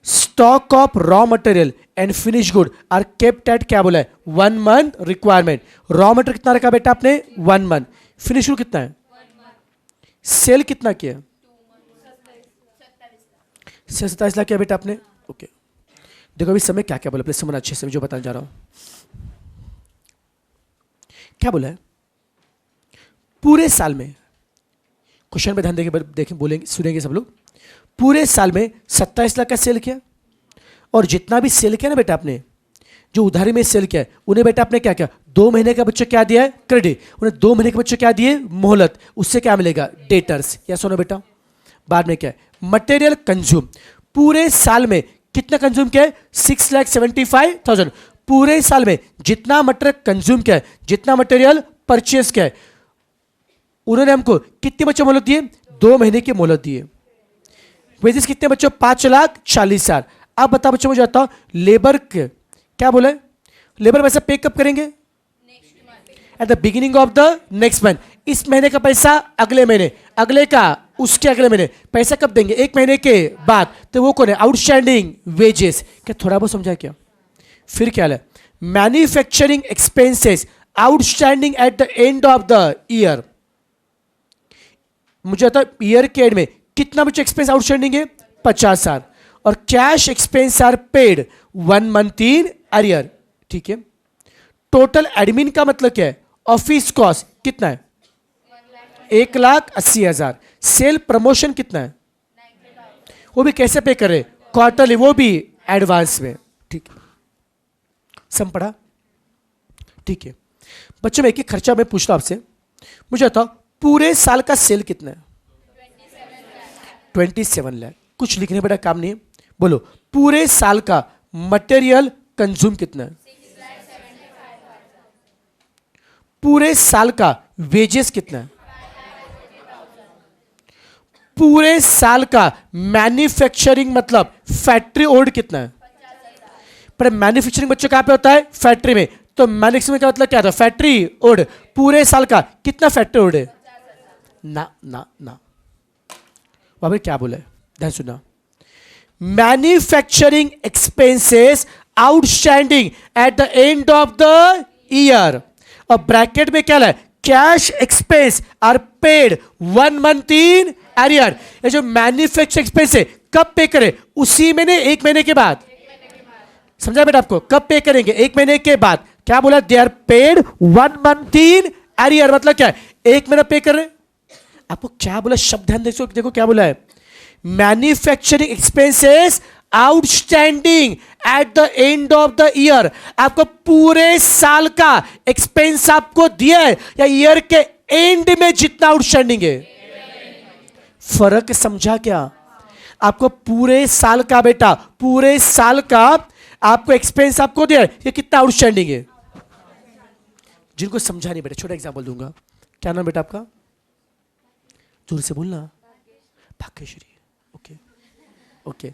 Stock of raw material and finish good are kept at, क्या बोला है? 1 मंथ रिक्वायरमेंट। रॉ मटेरियल कितना रखा बेटा आपने? 1 मंथ। फिनिश गुड कितना है? सेल कितना किया? 27 लाख किया बेटा आपने। ओके, देखो अभी समय क्या क्या बोला, प्लीज समझना अच्छे से, जो बताने जा रहा हूं। क्या बोला है? पूरे साल में, क्वेश्चन पे ध्यान देके देखें, बोलेंगे, सुनेंगे सब लोग। पूरे साल में 27 लाख का सेल किया, और जितना भी सेल किया ना बेटा आपने, जो उधारी में सेल किया है, उन्हें बेटा आपने क्या किया? 2 महीने का बच्चों क्या दिया है? क्रेडिट। उन्हें 2 महीने के बच्चों क्या दिए? मोहलत। उससे क्या मिलेगा? डेटर्स। या सुनो बेटा, बाद में क्या है? Material consume. पूरे साल में कितना कंज्यूम किया है? 6,75,000। पूरे साल में जितना मटेरियल कंज्यूम किया है, जितना मटेरियल परचेस किया है, उन्होंने हमको कितने बच्चों मोहलत दिए? 2 महीने की मोहलत दिए। वेजेस कितने बच्चों? 5,40,000। अब बता बच्चों, मुझे आता लेबर के क्या बोला है? लेबर पैसा पे कब करेंगे? At the beginning of the next month. इस महीने का पैसा अगले महीने, अगले का उसके अगले महीने। पैसा कब देंगे? 1 महीने के बाद। तो वो कौन है? Outstanding wages. क्या थोड़ा बहुत समझा क्या? फिर क्या है? Manufacturing expenses outstanding at the end of the year. मुझे आता ईयर के एंड में कितना बच्चे एक्सपेंस आउटस्टैंडिंग है? 50,000। और cash expense are paid 1 month in arrear. ठीक है। टोटल एडमिन का मतलब क्या है? ऑफिस कॉस्ट कितना है? 1,80,000। सेल प्रमोशन कितना है? वो भी कैसे पे करे? क्वार्टरली, वो भी एडवांस में। ठीक है, सम पढ़ा? ठीक है बच्चों, मैं एक ही खर्चा मैं पूछ रहा हूं आपसे, मुझे बताओ पूरे साल का सेल कितना है? 27 लाख। कुछ लिखने बेटा काम नहीं है, बोलो पूरे साल का मटेरियल कंज्यूम कितना है? पूरे साल का वेजेस कितना है? पूरे साल का मैन्युफैक्चरिंग मतलब फैक्ट्री ओवर्ड कितना है? पर मैन्युफैक्चरिंग बच्चों कहां पे होता है? फैक्ट्री में। तो मैन्युफैक्चरिंग का मतलब क्या था? फैक्ट्री ओवर्ड। पूरे साल का कितना फैक्ट्री ओवर्ड है? ना ना ना, वहां पे क्या बोला है? ध्यान सुना। Manufacturing expenses outstanding at the end of the year. और ब्रैकेट में क्या है? Cash expense are paid 1 month in arrear. ये जो मैन्युफैक्चरिंग एक्सपेंस है कब पे करें? उसी महीने, 1 महीने के बाद। समझा बेटा आपको? कब पे करेंगे? 1 महीने के बाद। क्या बोला? They are paid 1 month in arrear. मतलब क्या है? 1 महीना पे कर रहे। आपको क्या बोला? शब्द ध्यान देखो क्या बोला है? Manufacturing expenses outstanding at the end of the year. आपको पूरे साल का एक्सपेंस आपको दिया है, या ईयर के एंड में जितना आउटस्टैंडिंग है? फर्क समझा क्या? आपको पूरे साल का बेटा, पूरे साल का आपको एक्सपेंस आपको दिया है, ये कितना आउटस्टैंडिंग है? जिनको समझा नहीं बेटा, छोटा एग्जांपल दूंगा। क्या नाम बेटा आपका? जोर से बोलना। भाग्यश्री। ओके ओके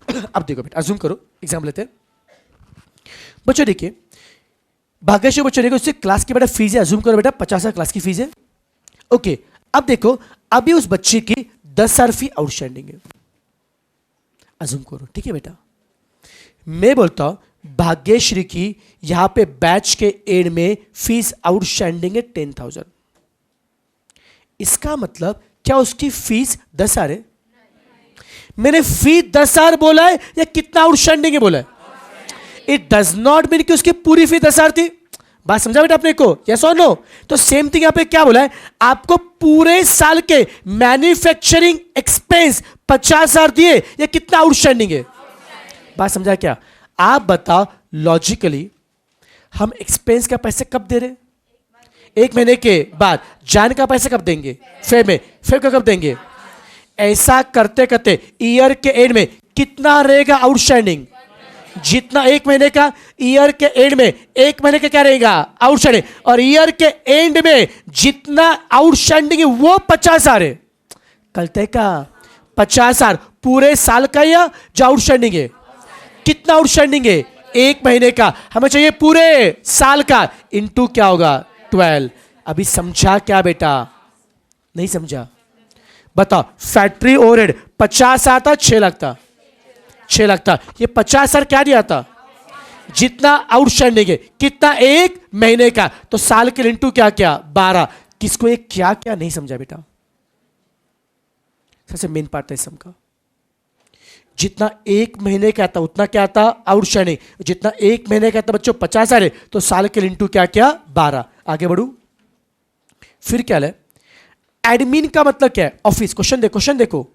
अब देखो बेटा, अज्यूम करो, एग्जाम लेते हैं बच्चों। देखिए भाग्यश्री बच्चों, देखो उससे क्लास की बेटा फीस है, अज्यूम करो बेटा 50,000 क्लास की फीस है। ओके, अब देखो अभी उस बच्चे की 10,000 फी आउटस्टैंडिंग है, अज्यूम करो। ठीक है बेटा, मैं बोलता हूं भाग्यश्री की यहां पे बैच के एंड में फीस आउटस्टैंडिंग है 10,000। इसका मतलब क्या उसकी फीस 10,000 है? मैंने फी 10,000 बोला है या कितना आउटस्टैंडिंग है बोला है? इट डज नॉट मीन कि उसकी पूरी फी 10,000 थी। बात समझा बेटा आपने को? यस और नो? तो सेम थिंग यहां पे क्या बोला है? आपको पूरे साल के मैन्युफैक्चरिंग एक्सपेंस 50,000 दिए, या कितना आउटस्टैंडिंग है? बात समझा क्या? आप बताओ लॉजिकली हम एक्सपेंस का पैसे कब दे रहे? 1 महीने के बाद। जान का पैसा कब देंगे? फेब में। फेब का कब देंगे? ऐसा करते करते ईयर के एंड में कितना रहेगा आउटस्टैंडिंग? जितना 1 महीने का, ईयर के एंड में 1 महीने का क्या रहेगा? आउटस्टैंडिंग। और ईयर के एंड में जितना आउटस्टैंडिंग है वो 50,000 है। कलते का 50,000 पूरे साल का, या जो आउटस्टैंडिंग है? कितना आउटस्टैंडिंग है? 1 महीने का। हमें चाहिए पूरे साल का, इंटू क्या होगा? 12। अभी समझा क्या बेटा? नहीं समझा? बताओ। फैक्ट्री ओवरहेड 50 आता, 6 लाख था, 6 लाख था। ये 50,000 क्या दिया था? जितना आउटस्टैंडिंग है। कितना? 1 महीने का। तो साल के इंटू क्या क्या? 12। किसको एक क्या क्या नहीं समझा बेटा? सबसे मेन पार्ट है सम का। जितना एक महीने का आता उतना क्या आता आउटस्टैंडिंग। जितना एक महीने का आता बच्चों 50,000 है तो साल के इंटू क्या क्या 12। आगे बढ़ू फिर क्या है एडमिन का मतलब क्या है ऑफिस। क्वेश्चन देखो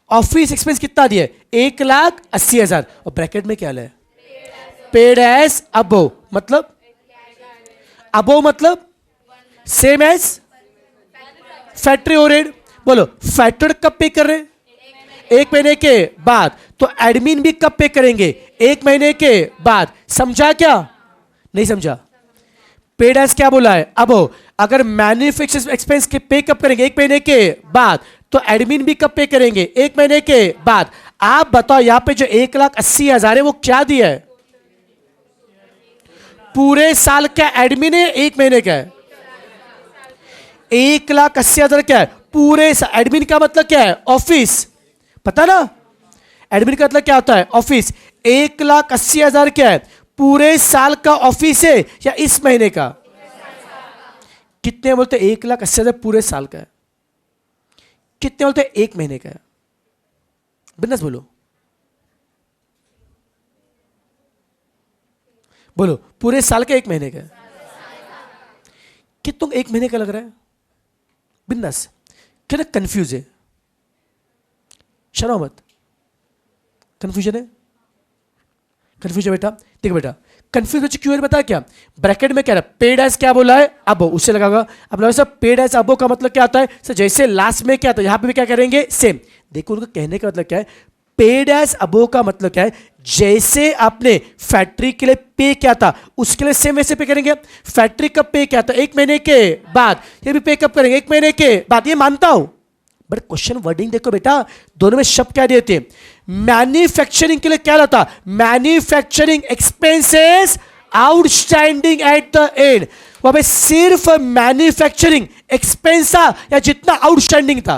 ऑफिस एक्सपेंस कितना दिया है 1,80,000 और ब्रैकेट में क्या है पेड एज अबो मतलब सेम एज फैक्ट्री ओवरहेड। बोलो फैक्टर कब पे कर रहे हैं एक महीने के बाद, तो एडमिन भी कब पे करेंगे एक महीने के बाद। समझा क्या नहीं समझा। पेड एज क्या बोला है अब अगर मैन्युफैक्चरिंग एक्सपेंस के पे कब करेंगे एक महीने के बाद, तो एडमिन भी कब पे करेंगे एक महीने के बाद। आप बताओ यहां पे जो 1,80,000 है वो क्या दिया है पूरे साल का एडमिन है एक महीने का है 1,80,000 क्या है पूरे। एडमिन का मतलब क्या है ऑफिस, पता ना एडमिन का मतलब क्या होता है ऑफिस। 1,80,000 क्या है पूरे साल का ऑफिस है या इस महीने का। कितने बोलते 1,80,000 पूरे साल का है, कितने बोलते एक महीने का है। बिजनेस बोलो पूरे साल का एक महीने का है। कितनों एक महीने का लग रहा है बिंदास। क्या कंफ्यूज है शर्मा मत। कंफ्यूजन बेटा देखो बेटा कंफ्यूज बच्चे क्यों है बता क्या ब्रैकेट में क्या है पेड एज क्या बोला है अब उससे लगागा। अब लगा सर पेड एज अबो का मतलब क्या होता है सर जैसे लास्ट में क्या था यहां पे भी क्या करेंगे सेम। देखो उनका कहने का मतलब क्या है पेड एज अबो का मतलब क्या है जैसे आपने फैक्ट्री के लिए पे किया था उसके लिए सेम वैसे पे करेंगे। फैक्ट्री कब पे किया था एक महीने के बाद, ये भी पे कब करेंगे एक महीने के बाद, ये मानता हूं। बट क्वेश्चन वर्डिंग देखो बेटा दोनों में शब्द क्या दिए थे। मैन्युफैक्चरिंग के लिए क्या रहता manufacturing expenses outstanding at the and. वहां पे सिर्फ मैन्युफैक्चरिंग एक्सपेंस था या जितना आउटस्टैंडिंग था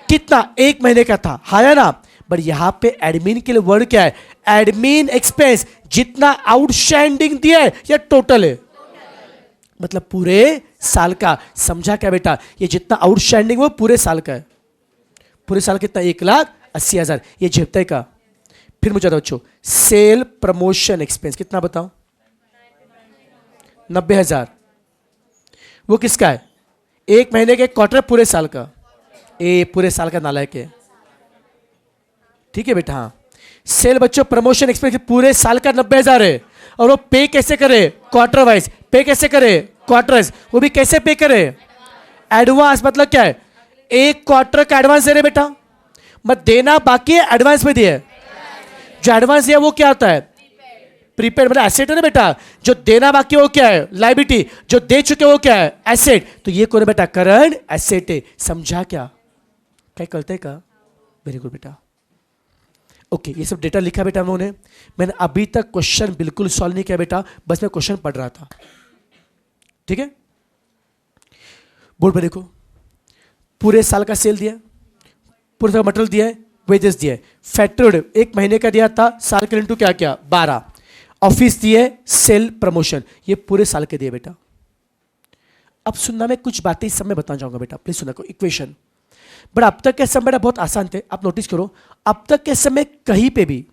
कितना एक महीने का था हाया ना। बट यहां पे एडमिन के लिए वर्ड क्या है एडमिन एक्सपेंस जितना आउटस्टैंडिंग दिया है या टोटल है मतलब पूरे साल का। समझा क्या बेटा ये जितना आउटस्टैंडिंग वो पूरे साल का है। पूरे साल कितना 1,80,000 ये झेपते का। फिर मुझे बच्चों सेल प्रमोशन एक्सपेंस कितना बताओ 90,000 वो किसका है एक महीने के क्वार्टर पूरे साल का। ए पूरे साल का नालायक है ठीक है बेटा। हाँ सेल बच्चों प्रमोशन एक्सपेंस पूरे साल का 90,000 है और वो पे कैसे करे क्वार्टर वाइज। पे कैसे करे क्वार्टर वाइज, वो भी कैसे पे करे एडवांस। मतलब क्या है एक क्वार्टर का एडवांस दे रहे बेटा मत देना बाकी है एडवांस में दिया। जो एडवांस दिया वो क्या होता है प्रीपेड मतलब एसेट है ना बेटा। जो देना बाकी वो क्या है लायबिलिटी, जो दे चुके वो क्या है एसेट। तो ये कौन है बेटा करंट एसेट है। समझा क्या करते का वेरी गुड बेटा। ओके ये सब डेटा लिखा बेटा मैंने अभी तक क्वेश्चन बिल्कुल सॉल्व नहीं किया बेटा, बस मैं क्वेश्चन पढ़ रहा था ठीक है। बोर्ड पे देखो पूरे साल का सेल दिया पूरे साल का मटेरियल दिया है वेजेस दिया है। फैक्टर्ड एक महीने का दिया था साल के इंटू क्या क्या 12। ऑफिस दिए सेल प्रमोशन ये पूरे साल के दिए बेटा। अब सुनना मैं कुछ बातें इस समय बताना चाहूंगा बेटा प्लीज सुना को इक्वेशन। बट अब तक के समय बेटा बहुत आसान थे आप नोटिस करो। अब तक के समय कहीं पे भी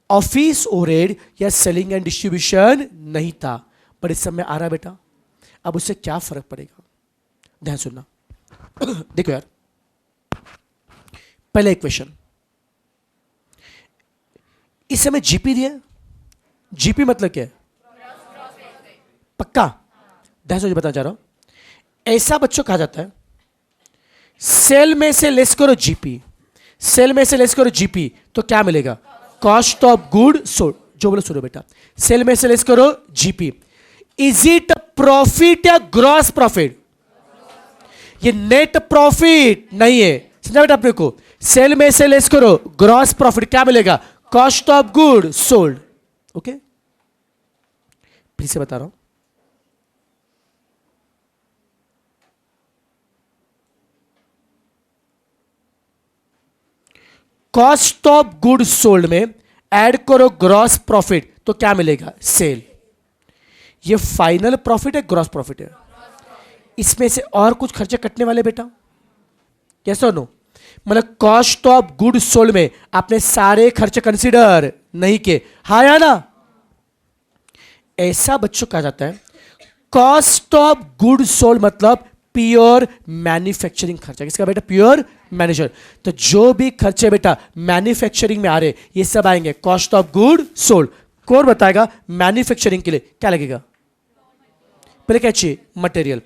ऑफिस ओवरहेड या सेलिंग एंड डिस्ट्रीब्यूशन नहीं था, पर इस समय आ रहा बेटा। अब उससे क्या फर्क पड़ेगा ध्यान सुनना देखो यार पहला इक्वेशन इस समय जीपी दिया। जीपी मतलब क्या है पक्का ध्यान से बताना चाह रहा हूं। ऐसा बच्चों कहा जाता है सेल में से लेस करो जीपी, सेल में से लेस करो जीपी तो क्या मिलेगा कॉस्ट ऑफ गुड सोल्ड। जो बोलो सुनो बेटा सेल में से लेस करो जीपी। इज इट प्रॉफिट या ग्रॉस प्रॉफिट। ये नेट प्रॉफिट नहीं है समझा बेटा अपने को। सेल में से लेस करो ग्रॉस प्रॉफिट क्या मिलेगा cost of good sold. Okay फिर से बता रहा हूं कॉस्ट ऑफ गुड सोल्ड में ऐड करो ग्रॉस प्रॉफिट तो क्या मिलेगा सेल। ये फाइनल प्रॉफिट है ग्रॉस प्रॉफिट है। इसमें से और कुछ खर्चे कटने वाले बेटा कैसे नो मतलब कॉस्ट ऑफ गुड सोल्ड में आपने सारे खर्चे कंसीडर नहीं किए, हाँ या ना? ऐसा बच्चों कहा जाता है कॉस्ट ऑफ गुड सोल्ड मतलब प्योर मैन्युफैक्चरिंग खर्चा। किसका बेटा? Pure manager. तो जो भी खर्चे बेटा मैन्युफैक्चरिंग में आ रहे ये सब आएंगे कॉस्ट ऑफ गुड सोल्ड। कौन बताएगा मैन्युफैक्चरिंग के लिए क्या लगेगा? पहले क्या चाहिए? मटेरियल।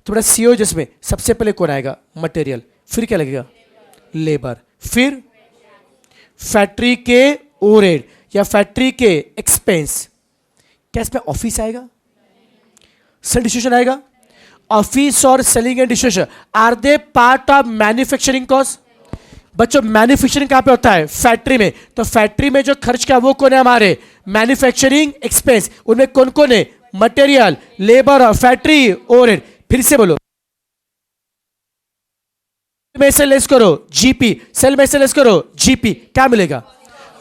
तो बेटा सीओएस में सबसे पहले कौन आएगा? मटेरियल। फिर क्या लगेगा? लेबर। फिर फैक्ट्री के ओवरहेड या फैक्ट्री के एक्सपेंस। क्या इसमें ऑफिस आएगा? सेल डिस्ट्रीब्यूशन आएगा? ऑफिस और selling and distribution are they part of manufacturing cost? बच्चों मैन्युफैक्चरिंग कहां पे होता है? फैक्ट्री में। तो फैक्ट्री में जो खर्च का वो कौन है? हमारे मैन्युफैक्चरिंग एक्सपेंस। उनमें कौन कौन है? मटेरियल, लेबर और फैक्ट्री ओवरहेड। फिर से बोलो, में से लेस करो जीपी, सेल में से लेस करो जीपी, क्या मिलेगा?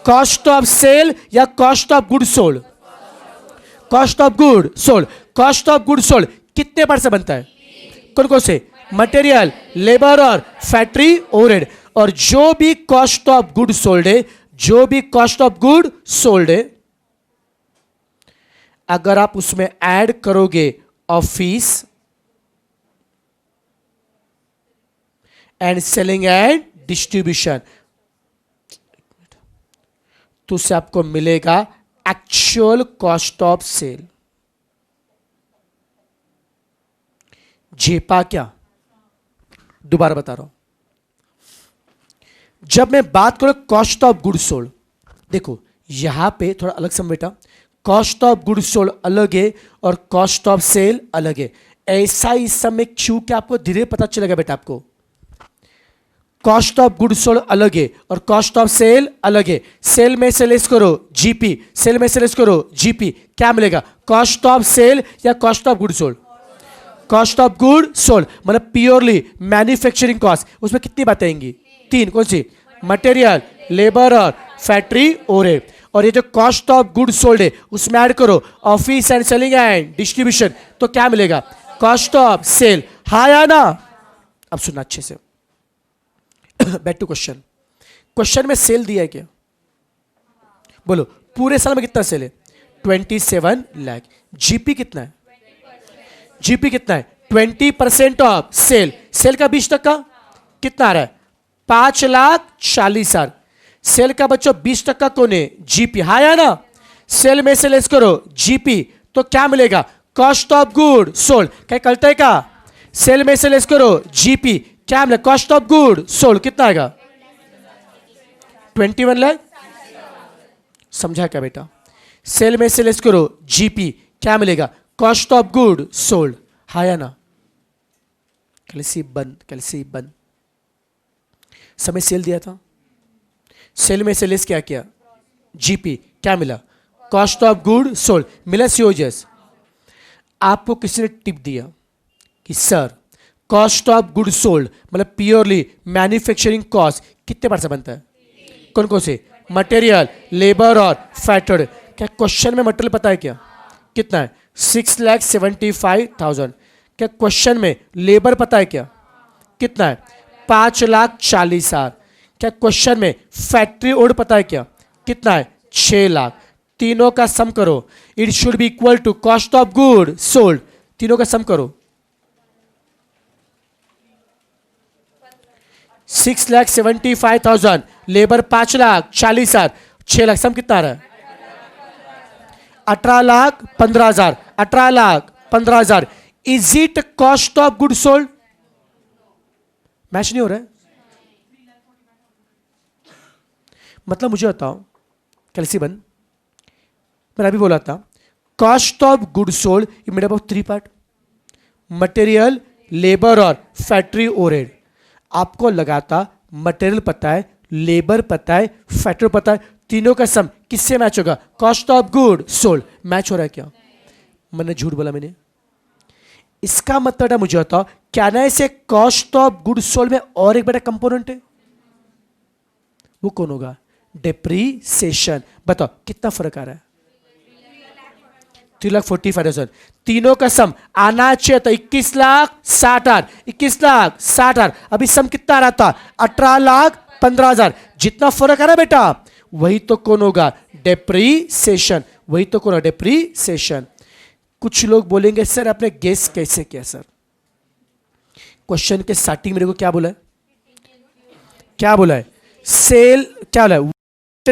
कॉस्ट ऑफ सेल या cost of good sold? Cost of good sold. Cost of good sold कितने पार्ट से बनता है? कौन कौन से? मटेरियल, लेबर और फैक्ट्री ओवरहेड। और जो भी कॉस्ट ऑफ गुड सोल्ड है, जो भी कॉस्ट ऑफ गुड सोल्ड है, अगर आप उसमें ऐड करोगे office and selling and distribution, तो उससे आपको मिलेगा एक्चुअल कॉस्ट ऑफ सेल। जेपा क्या? दोबारा बता रहा हूं, जब मैं बात करूं कॉस्ट ऑफ गुड सोल्ड, देखो यहां पे थोड़ा अलग समझ बेटा, कॉस्ट ऑफ गुड सोल्ड अलग है और कॉस्ट ऑफ सेल अलग है। ऐसा इस समय क्यों कि आपको धीरे पता चलेगा बेटा। आपको कॉस्ट ऑफ गुड सोल्ड अलग है और कॉस्ट ऑफ सेल अलग है। सेल में से लेस करो जीपी, सेल में से लेस करो जीपी, क्या मिलेगा? कॉस्ट ऑफ सेल या cost of good sold? Cost of good sold मतलब प्योरली मैन्युफैक्चरिंग कॉस्ट। उसमें कितनी बातें आएंगी? तीन। कौन सी? मटेरियल, लेबर और फैक्ट्री ओवरहेड। और ये जो कॉस्ट ऑफ गुड सोल्ड है उसमें ऐड करो office and selling and distribution, तो क्या मिलेगा? कॉस्ट ऑफ सेल, हाँ या ना? अब सुनना अच्छे से, बैक टू क्वेश्चन। क्वेश्चन में सेल दिया है क्या? बोलो पूरे साल में कितना सेल है? 27 लाख। जीपी कितना है? जीपी कितना है? 20% ऑफ सेल। सेल का 20% कितना आ रहा है? 5,40,000। सेल का बच्चों 20% कौन है? जीपी, हाँ या ना? सेल में से लेस करो जीपी, तो क्या मिलेगा? Cost of good sold. क्या कलता है का? सेल में से लेस करो जीपी, क्या मिलेगा? कॉस्ट ऑफ गुड सोल्ड कितना आएगा? 21 लाख। समझा क्या बेटा? सेल में से लेस करो जीपी, क्या मिलेगा? कॉस्ट ऑफ गुड सोल्ड, हाँ या ना? कैलसी बंद, कैलसी बंद। समय सेल दिया था, सेल में से लेस क्या किया? जीपी, क्या मिला? कॉस्ट ऑफ गुड सोल्ड मिला सीओजीएस। आपको किसी ने टिप दिया कि sir cost of good sold मतलब प्योरली मैन्युफैक्चरिंग कॉस्ट कितने पार्ट से बनता है? कौन कौन से? मटेरियल, लेबर और फैक्टरी। क्या क्वेश्चन में मटेरियल पता है क्या कितना है? 6,75,000। क्या क्वेश्चन में लेबर पता है क्या कितना है? 5,40,000। क्या क्वेश्चन में फैक्ट्री ओड पता है क्या कितना है? 6 लाख। तीनों का सम करो, it should be equal to cost of good sold. तीनों का सम करो, 6,75,000, लेबर 5,40,000, 6 लाख, सम कितना आ रहा है? 18,15,000। 18,15,000 is it cost of good sold? Match नहीं हो रहा है। मतलब मुझे बताओ कैलसी बन, मैंने अभी बोला था cost of good sold made up of 3 part, material, labour और फैक्ट्री ओवरहेड। आपको लगाता मटेरियल पता है, लेबर पता है, फैक्ट्री पता है, तीनों का सम किससे मैच होगा? Cost of good sold. Match हो रहा है क्या? मैंने झूठ बोला मैंने? इसका मतलब मुझे बताओ क्या ना ऐसे कॉस्ट ऑफ गुड सोल्ड में और एक बड़ा कंपोनेंट है, वो कौन होगा? डेप्रीसिएशन। बताओ कितना फर्क आ रहा है? 3,45,000। तीनों का सम आना चाहिए था 21,60,000, 21,60,000। अभी सम कितना आ रहा था? 18,15,000। जितना फर्क है ना बेटा, वही तो कौन होगा? डेप्रीसिएशन। वही तो कौन है? डेप्रीसिएशन। कुछ लोग बोलेंगे सर आपने गेस कैसे किया? सर क्वेश्चन के स्टार्टिंग मेरे को क्या बोला है? क्या बोला है? सेल क्या बोला है?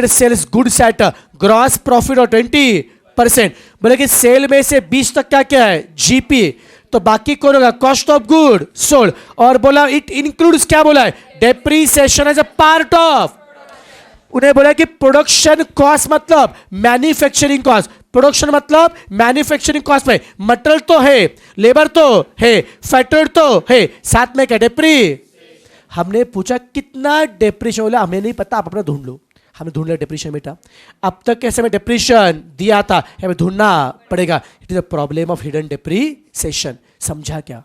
Sales goods at gross profit और 20%। बोले कि सेल में से 20 तक क्या क्या है? जीपी। तो बाकी कौन होगा? Cost of good sold. और बोला इट इंक्लूड्स, क्या बोला है? Depreciation as a part of. उन्हें बोला कि प्रोडक्शन कॉस्ट मतलब मैन्युफैक्चरिंग कॉस्ट। प्रोडक्शन मतलब मैन्युफैक्चरिंग कॉस्ट में मटेरियल तो है, लेबर तो है, फैक्टरी तो है, साथ में क्या? डेप्री। हमने पूछा कितना डेप्रीशिएशन? बोला हमें नहीं पता, आप अपना ढूंढ लो। हमने ढूंढ लिया डेप्रीशिएशन बेटा। अब तक कैसे में डेप्रीशिएशन दिया था, हमें ढूंढना पड़ेगा। It is a problem of hidden depreciation. समझा क्या?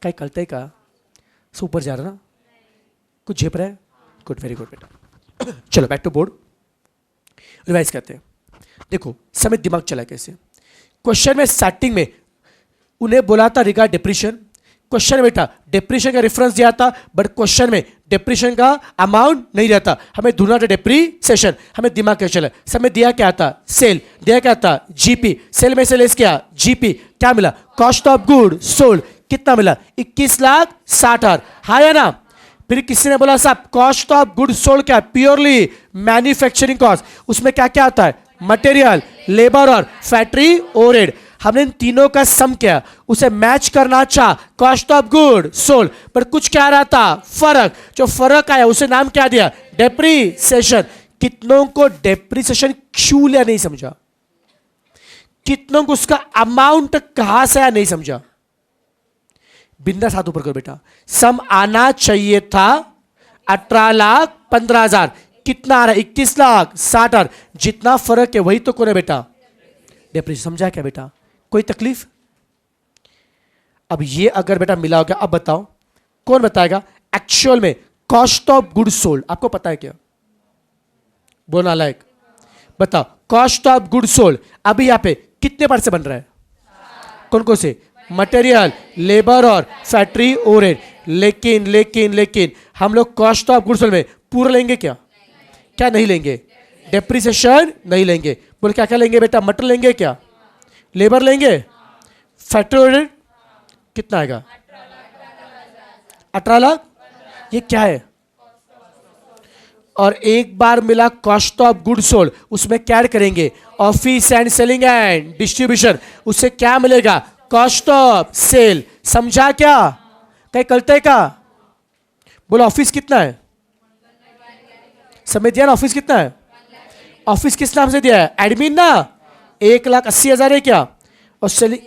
कहीं करते का ऊपर जा रहा ना, कुछ झेप रहा है? गुड, वेरी गुड बेटा। चलो बैक टू बोर्ड, रिवाइज करते हैं। देखो समय दिमाग चला कैसे। क्वेश्चन में स्टार्टिंग में उन्हें बोला था रिगार्ड डेप्रीशिएशन। क्वेश्चन में बेटा डेप्रीशिएशन का रेफरेंस दिया था, बट क्वेश्चन में डेप्रीशिएशन का अमाउंट नहीं रहता। हमें ढूंढना था डेप्रीसिएशन। हमें दिमाग क्या चला? समय दिया क्या था? सेल। दिया क्या था? जीपी। सेल में से लेस क्या? जीपी। क्या मिला? Cost of good sold. कितना मिला? 21,60,000। हाँ या ना? फिर किसी ने बोला साहब कॉस्ट ऑफ गुड सोल्ड क्या? Purely manufacturing cost. उसमें क्या क्या आता है? मटेरियल, लेबर और फैक्ट्री ओवरहेड। हमने इन तीनों का सम किया, उसे मैच करना चाहा कॉस्ट ऑफ गुड सोल्ड, पर कुछ क्या रहा था? फर्क। जो फर्क आया उसे नाम क्या दिया? डेप्रीसिएशन। कितनों को डेप्रीसिएशन क्यों लिया नहीं समझा? कितनों को उसका अमाउंट कहां से आया नहीं समझा? बिंदास हाथ ऊपर करो बेटा। सम आना चाहिए था 18,15,000। कितना आ रहा है? 21,60,000। जितना फर्क है वही तो कौन है बेटा? डेप्रीसिएशन। समझा क्या बेटा? कोई तकलीफ? अब ये अगर बेटा मिला हो गया, अब बताओ कौन बताएगा एक्चुअल में कॉस्ट ऑफ गुड सोल्ड? आपको पता है क्या? बोलना लायक बताओ। कॉस्ट ऑफ गुड सोल्ड अभी यहां पे कितने पार्ट से बन रहा है? कौन कौन से? मटेरियल, लेबर और फैक्ट्री ओवरहेड। लेकिन लेकिन लेकिन हम लोग कॉस्ट ऑफ गुड सोल्ड में पूरा लेंगे क्या? क्या नहीं लेंगे? डेप्रीसिएशन नहीं लेंगे। बोले क्या क्या लेंगे बेटा? मटेरियल लेंगे क्या? लेबर लेंगे? फैक्ट्री ओवरहेड कितना आएगा? 18 लाख। ये क्या है? और एक बार मिला कॉस्ट ऑफ गुड सोल्ड, उसमें क्या ऐड करेंगे? Office and selling and distribution. उससे क्या मिलेगा? Cost of sale. समझा क्या? कहीं कलते का? बोलो ऑफिस कितना है? समझ दिया ना? ऑफिस कितना है? ऑफिस किस नाम से दिया है? एडमिन ना। 1,80,000 है क्या? और सेलिंग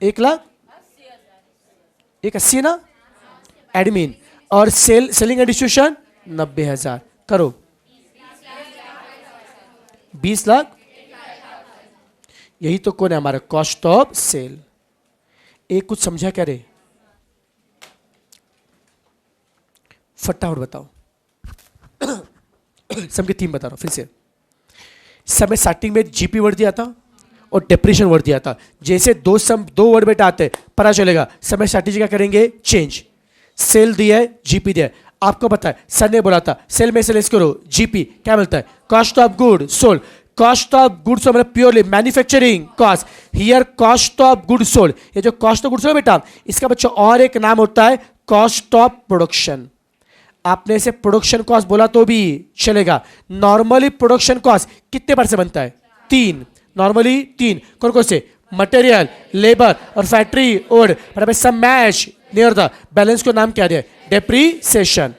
1,80,000 ना एडमिन। और सेलिंग एंड डिस्ट्रीब्यूशन 90,000। करो 20 लाख। यही तो कौन है हमारा? Cost of sale. एक कुछ समझा क्या रे? फटाफट बताओ। सबके थीम बता रहा हूं फिर से। समय स्टार्टिंग में जीपी वर्ड दिया था और डेप्रीशिएशन वर्ड दिया था। जैसे दो वर्ड बेटा आते हैं पता चलेगा। समय स्ट्रैटेजी क्या करेंगे? चेंज। सेल दिया है, जीपी दिया है। आपको पता है सर ने बोला था सेल में से लेस करो जीपी, क्या मिलता है? Cost of good sold. Cost of good sold मतलब purely manufacturing cost. Here cost of good sold, ये जो कॉस्ट ऑफ गुड सोल्ड बेटा इसका बच्चा और एक नाम होता है कॉस्ट ऑफ प्रोडक्शन। आपने इसे प्रोडक्शन कॉस्ट बोला तो भी चलेगा। नॉर्मली प्रोडक्शन कॉस्ट कितने पार्ट से बनता है? 3। नॉर्मली 3। कौन कौन से? मटेरियल, लेबर और फैक्ट्री ओवरहेड। सब मैच नियर द बैलेंस को नाम क्या दिया? डेप्रीसिएशन।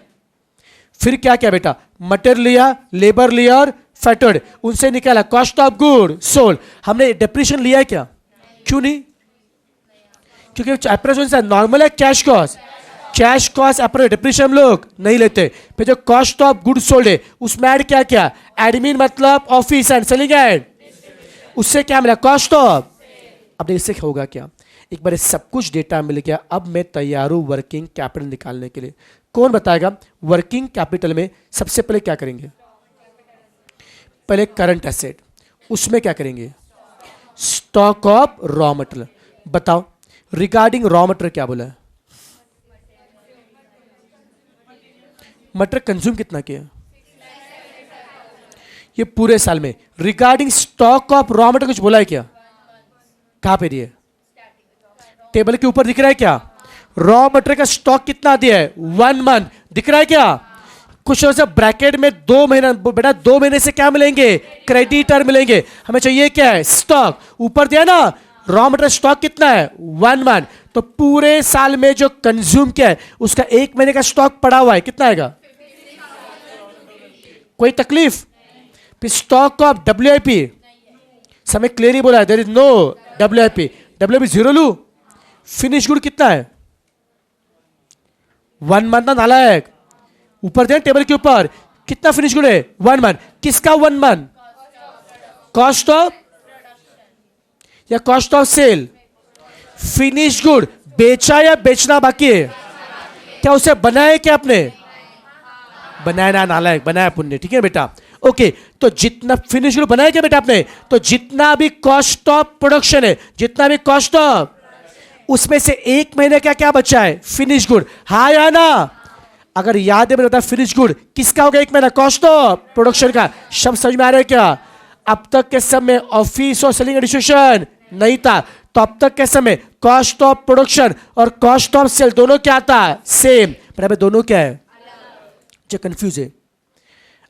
फिर क्या क्या बेटा? मटेरियल लिया, लेबर लिया और फैक्टरी, उनसे निकाला कॉस्ट ऑफ गुड सोल्ड। हमने डेप्रीसिएशन लिया है क्या? क्यों नहीं? क्योंकि नॉर्मल है cash cost. Cash cost depreciation हम लोग नहीं लेते। फिर जो कॉस्ट ऑफ गुड सोल्ड है उसमें ऐड क्या क्या? एडमिन मतलब ऑफिस एंड सेलिंग एंड, उससे क्या मिला? Cost of. अब इससे होगा क्या? एक बार सब कुछ डेटा मिल गया, अब मैं तैयार हूं वर्किंग कैपिटल निकालने के लिए। कौन बताएगा? वर्किंग कैपिटल में सबसे पहले क्या करेंगे? पहले करंट एसेट, उसमें क्या करेंगे? Stock of raw material. बताओ रिगार्डिंग रॉ मटेरियल क्या बोला है? मटेरियल कंज्यूम कितना किया ये पूरे साल में? Regarding stock of raw material कुछ बोला है क्या? कहां पे दिए? टेबल के ऊपर दिख रहा है क्या? रॉ मटेरियल का स्टॉक कितना दिया है? 1 मंथ दिख रहा है क्या? कुछ से ब्रैकेट में 2 महीना, बेटा 2 महीने से क्या मिलेंगे? क्रेडिटर मिलेंगे। हमें चाहिए क्या है? स्टॉक। ऊपर दिया ना रॉ मटेरियल स्टॉक कितना है? 1 मंथ। तो पूरे साल में जो कंज्यूम किया है उसका 1 महीने का स्टॉक पड़ा हुआ है, कितना आएगा? कोई तकलीफ? फिर स्टॉक ऑफ WIP समय क्लियरली बोला है, there is no WIP। WIP zero लू। फिनिश गुड कितना है? 1 मंथ ना नालायक। ऊपर दें टेबल के ऊपर कितना फिनिश गुड है? 1 मंथ। किसका 1 मंथ? कॉस्ट ऑफ या cost of sale? Finish good बेचा या बेचना बाकी है? क्या उसे बनाया क्या आपने? बनाया ना नालायक, बनाया पुण्य। ठीक है बेटा, ओके। तो जितना फिनिश गुड बनाया क्या बेटा आपने? तो जितना भी कॉस्ट ऑफ प्रोडक्शन है, जितना भी कॉस्ट ऑफ, उसमें से 1 महीने का क्या बचा है? Finish good. हाँ या ना? अगर याद है मेरे बता, फिनिश गुड किसका होगा? 1 महीना कॉस्ट ऑफ प्रोडक्शन का। शब्द समझ में आ रहा है क्या? अब तक के समय ऑफिस और सेलिंग एडिस्ट्रीब्यूशन नहीं था, तो अब तक के समय कॉस्ट ऑफ प्रोडक्शन और कॉस्ट ऑफ सेल दोनों क्या था? सेम। पर दोनों क्या है? जो कंफ्यूज है।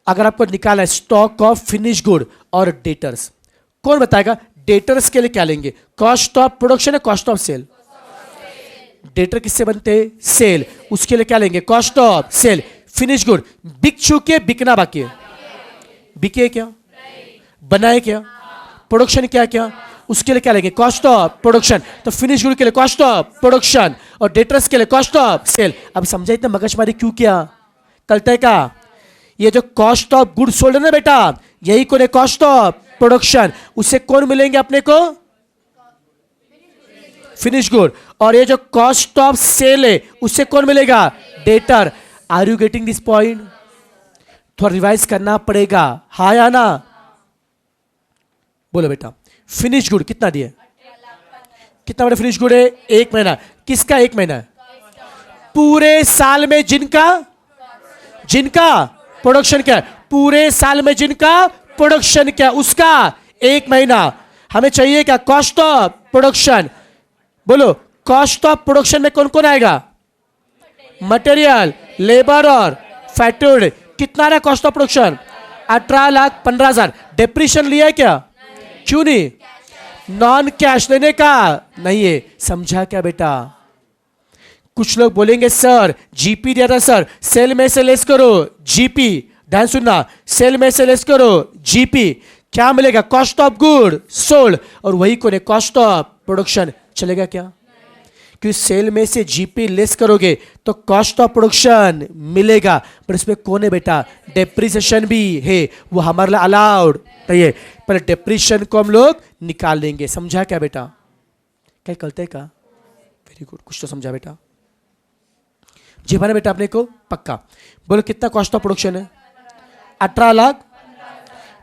अगर आपको निकालना है स्टॉक ऑफ फिनिश गुड और डेटर्स, कौन बताएगा? डेटर्स के लिए क्या लेंगे? कॉस्ट ऑफ प्रोडक्शन है कॉस्ट ऑफ सेल? डेटर किससे बनते हैं? सेल। उसके लिए क्या लेंगे? Cost of sale. Finish good बिक चुके, बिकना बाकी है। बिके क्या? बनाए क्या? प्रोडक्शन क्या क्या? उसके लिए क्या लेंगे? Cost of production. तो फिनिश गुड के लिए कॉस्ट ऑफ प्रोडक्शन और डेटर्स के लिए कॉस्ट ऑफ सेल। अब समझा इतना मगजमारी क्यों किया? कलते का ये जो कॉस्ट ऑफ गुड सोल्ड है ना बेटा, यही कौन है? Cost of production. उससे कौन मिलेंगे अपने को? Finish good. और ये जो कॉस्ट ऑफ सेल है उससे कौन मिलेगा? Debtor. Are you getting this point? थोड़ा रिवाइज करना पड़ेगा, हाँ या ना? बोलो बेटा। फिनिश गुड कितना दिए? कितना बड़ा फिनिश गुड है? 1 महीना। किसका 1 महीना है? पूरे साल में जिनका प्रोडक्शन क्या है? पूरे साल में जिनका प्रोडक्शन क्या है उसका 1 महीना। हमें चाहिए क्या? Cost of production. बोलो कॉस्ट ऑफ प्रोडक्शन में कौन कौन आएगा? मटेरियल, लेबर और फैक्टरी। कितना रहा कॉस्ट ऑफ प्रोडक्शन? 18,15,000। डेप्रिसिएशन लिया है क्या? क्यों नहीं? नॉन कैश लेने का नहीं है। समझा क्या बेटा? कुछ लोग बोलेंगे सर जीपी दिया था सर, सेल में से लेस करो जीपी। ध्यान सुनना, सेल में से लेस करो जीपी। क्या मिलेगा? Cost of good sold. और वही कौन है? Cost of production. चलेगा क्या? क्योंकि सेल में से जीपी लेस करोगे तो कॉस्ट ऑफ प्रोडक्शन मिलेगा, पर इसमें कौन है बेटा? डेप्रिसिएशन भी है, वो हमारे लिए अलाउड नहीं है। पर डेप्रिसिएशन को हम लोग निकाल देंगे। समझा क्या बेटा? क्या करते का? वेरी गुड, कुछ तो समझा बेटा। जी बना बेटा अपने को पक्का। बोलो कितना कॉस्ट ऑफ प्रोडक्शन है? 18 लाख।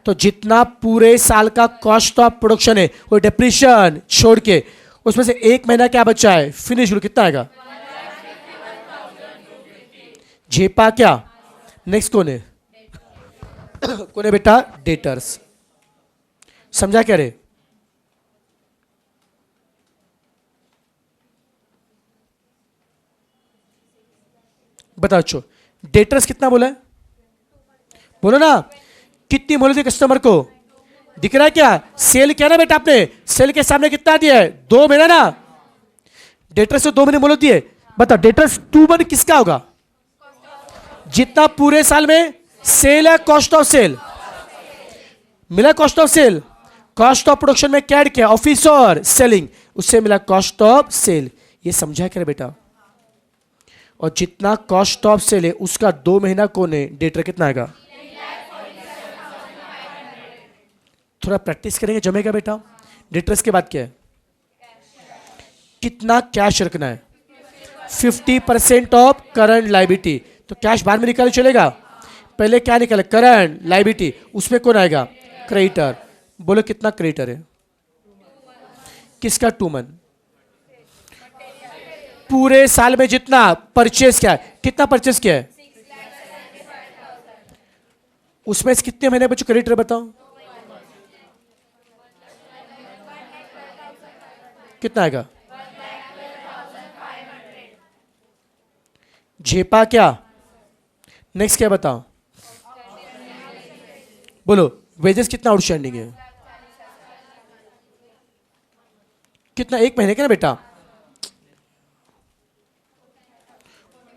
तो जितना पूरे साल का कॉस्ट ऑफ प्रोडक्शन है वो डेप्रिसिएशन छोड़ के, उसमें से 1 महीना क्या बचा है? फिनिश गुड कितना आएगा? जेपा क्या? नेक्स्ट कौन है? कौन है बेटा? डेटर्स। समझा क्या रे? बताओ अच्छो, डेटर्स कितना बोला है? बोलो ना, कितनी बोले थे कस्टमर को? दिख रहा है क्या? सेल क्या ना बेटा आपने? सेल के सामने कितना दिया है? 2 महीना ना। डेटर्स से 2 महीने बोलो दिए। बताओ डेटर्स 2 मंथ किसका होगा? जितना पूरे साल में सेल है कॉस्ट ऑफ सेल मिला। Cost of sale cost of production में क्या ऐड किया? ऑफिस और सेलिंग, उससे मिला कॉस्ट ऑफ सेल। ये समझा क्या बेटा? और जितना कॉस्ट ऑफ सेल है उसका 2 महीना कौन है? डेटर। कितना आएगा? थोड़ा प्रैक्टिस करेंगे जमेगा बेटा। डेटर्स के बाद क्या है? कितना कैश रखना है? 50% ऑफ करंट लायबिलिटी। तो कैश बाहर में निकाले चलेगा? पहले क्या निकाले? Current liability. उसमें कौन आएगा? क्रेडिटर। बोलो कितना क्रेडिटर है? किसका 2 मंथ? पूरे साल में जितना परचेस किया है, कितना परचेस किया है, उसमें से कितने महीने बच्चों क्रेडिट बताओ, कितना आएगा? झेपा क्या? नेक्स्ट क्या बताओ, बोलो। वेजेस कितना आउटस्टैंडिंग है? कितना? 1 महीने का ना बेटा?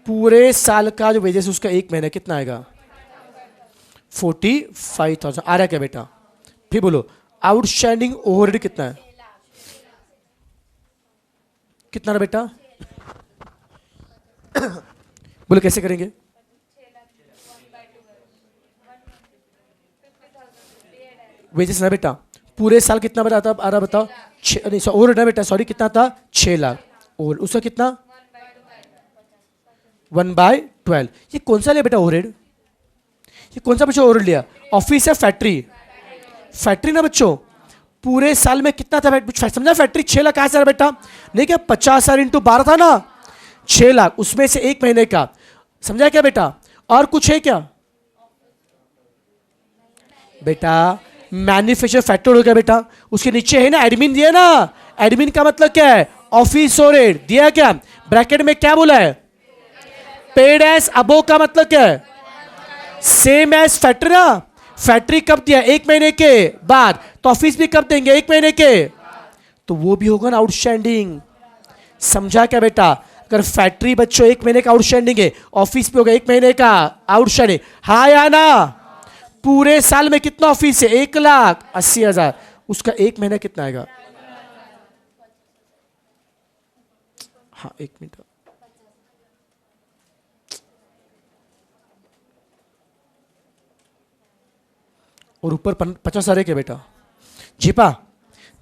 पूरे साल का जो वेजेस उसका 1 महीना कितना आएगा? 45,000 आ रहा है क्या बेटा? फिर बोलो आउटस्टैंडिंग ओवरहेड कितना है? कितना ना बेटा? बोलो कैसे करेंगे? वेजेस ना बेटा, पूरे साल कितना बताता आ रहा बताओ? नहीं ओवरहेड ना बेटा, सॉरी, कितना था? 6 लाख। ओवर उसका कितना? 1/12। ये कौन सा लिया बेटा ओवरहेड? ये कौन सा बच्चों ओवरहेड लिया? ऑफिस या फैक्ट्री? फैक्ट्री ना बच्चों। पूरे साल में कितना था समझा? फैक्ट्री 6 लाख कहां से आ रहा बेटा? नहीं क्या 50,000 इंटू 12 था ना, 6 लाख, उसमें से 1 महीने का, समझा क्या बेटा? और कुछ है क्या बेटा? मैन्युफैक्चर फैक्टर हो गया बेटा, उसके नीचे है ना एडमिन दिया ना, एडमिन का मतलब क्या है? ऑफिस ओवरहेड दिया क्या? ब्रैकेट में क्या बोला है? पेड एज अबो का मतलब क्या है? सेम एज फैक्ट्री ना। फैक्ट्री कब दिया? 1 महीने के बाद। तो ऑफिस भी कब देंगे? 1 महीने के, तो वो भी होगा ना आउटस्टैंडिंग। समझा क्या बेटा? अगर फैक्ट्री बच्चों 1 महीने का आउटस्टैंडिंग है, ऑफिस पे होगा 1 महीने का आउटस्टैंडिंग, हाँ या ना? पूरे साल में कितना ऑफिस है? 1,80,000, उसका 1 महीना कितना आएगा? हाँ 1 मिनट, और ऊपर 50 आ रहे क्या बेटा? जीपा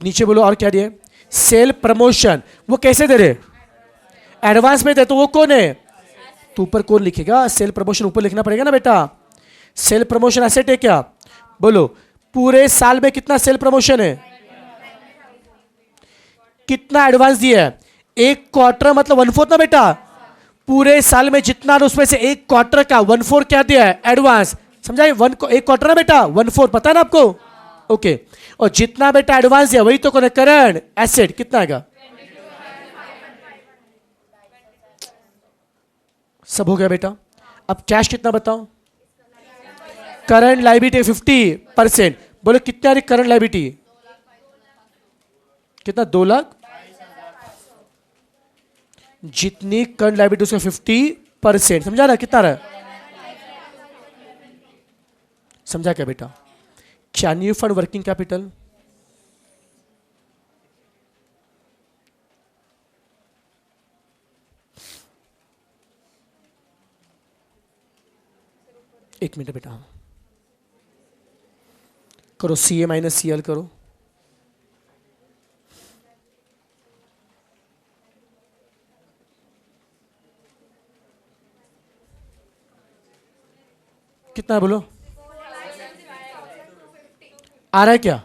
नीचे बोलो और क्या दिए? Sale promotion. वो कैसे दे रहे? एडवांस में दे, तो वो कौन है? तो ऊपर कौन लिखेगा? सेल प्रमोशन ऊपर लिखना पड़ेगा ना बेटा। सेल प्रमोशन एसेट है क्या? बोलो पूरे साल में कितना सेल प्रमोशन है? कितना एडवांस दिया है? 1 क्वार्टर मतलब 1/4 ना बेटा। पूरे साल में जितना उसमें से 1 क्वार्टर का 1/4 क्या दिया है? एडवांस। समझा? 1 क्वार्टर ना बेटा, 1/4 पता ना आपको? ओके। और जितना बेटा एडवांस दिया वही तो कौन है? Current asset. कितना आएगा? सब हो गया बेटा। अब कैश कितना बताओ? Current liability 50%। बोलो कितना करंट लायबिलिटी? कितना? 2 लाख। जितनी करंट लायबिलिटी उसका 50%। समझा ना? कितना रहा? समझा क्या बेटा? Can you fund working capital? एक मिनट बेटा, करो CA माइनस CL करो। कितना है बोलो? आ रहा है क्या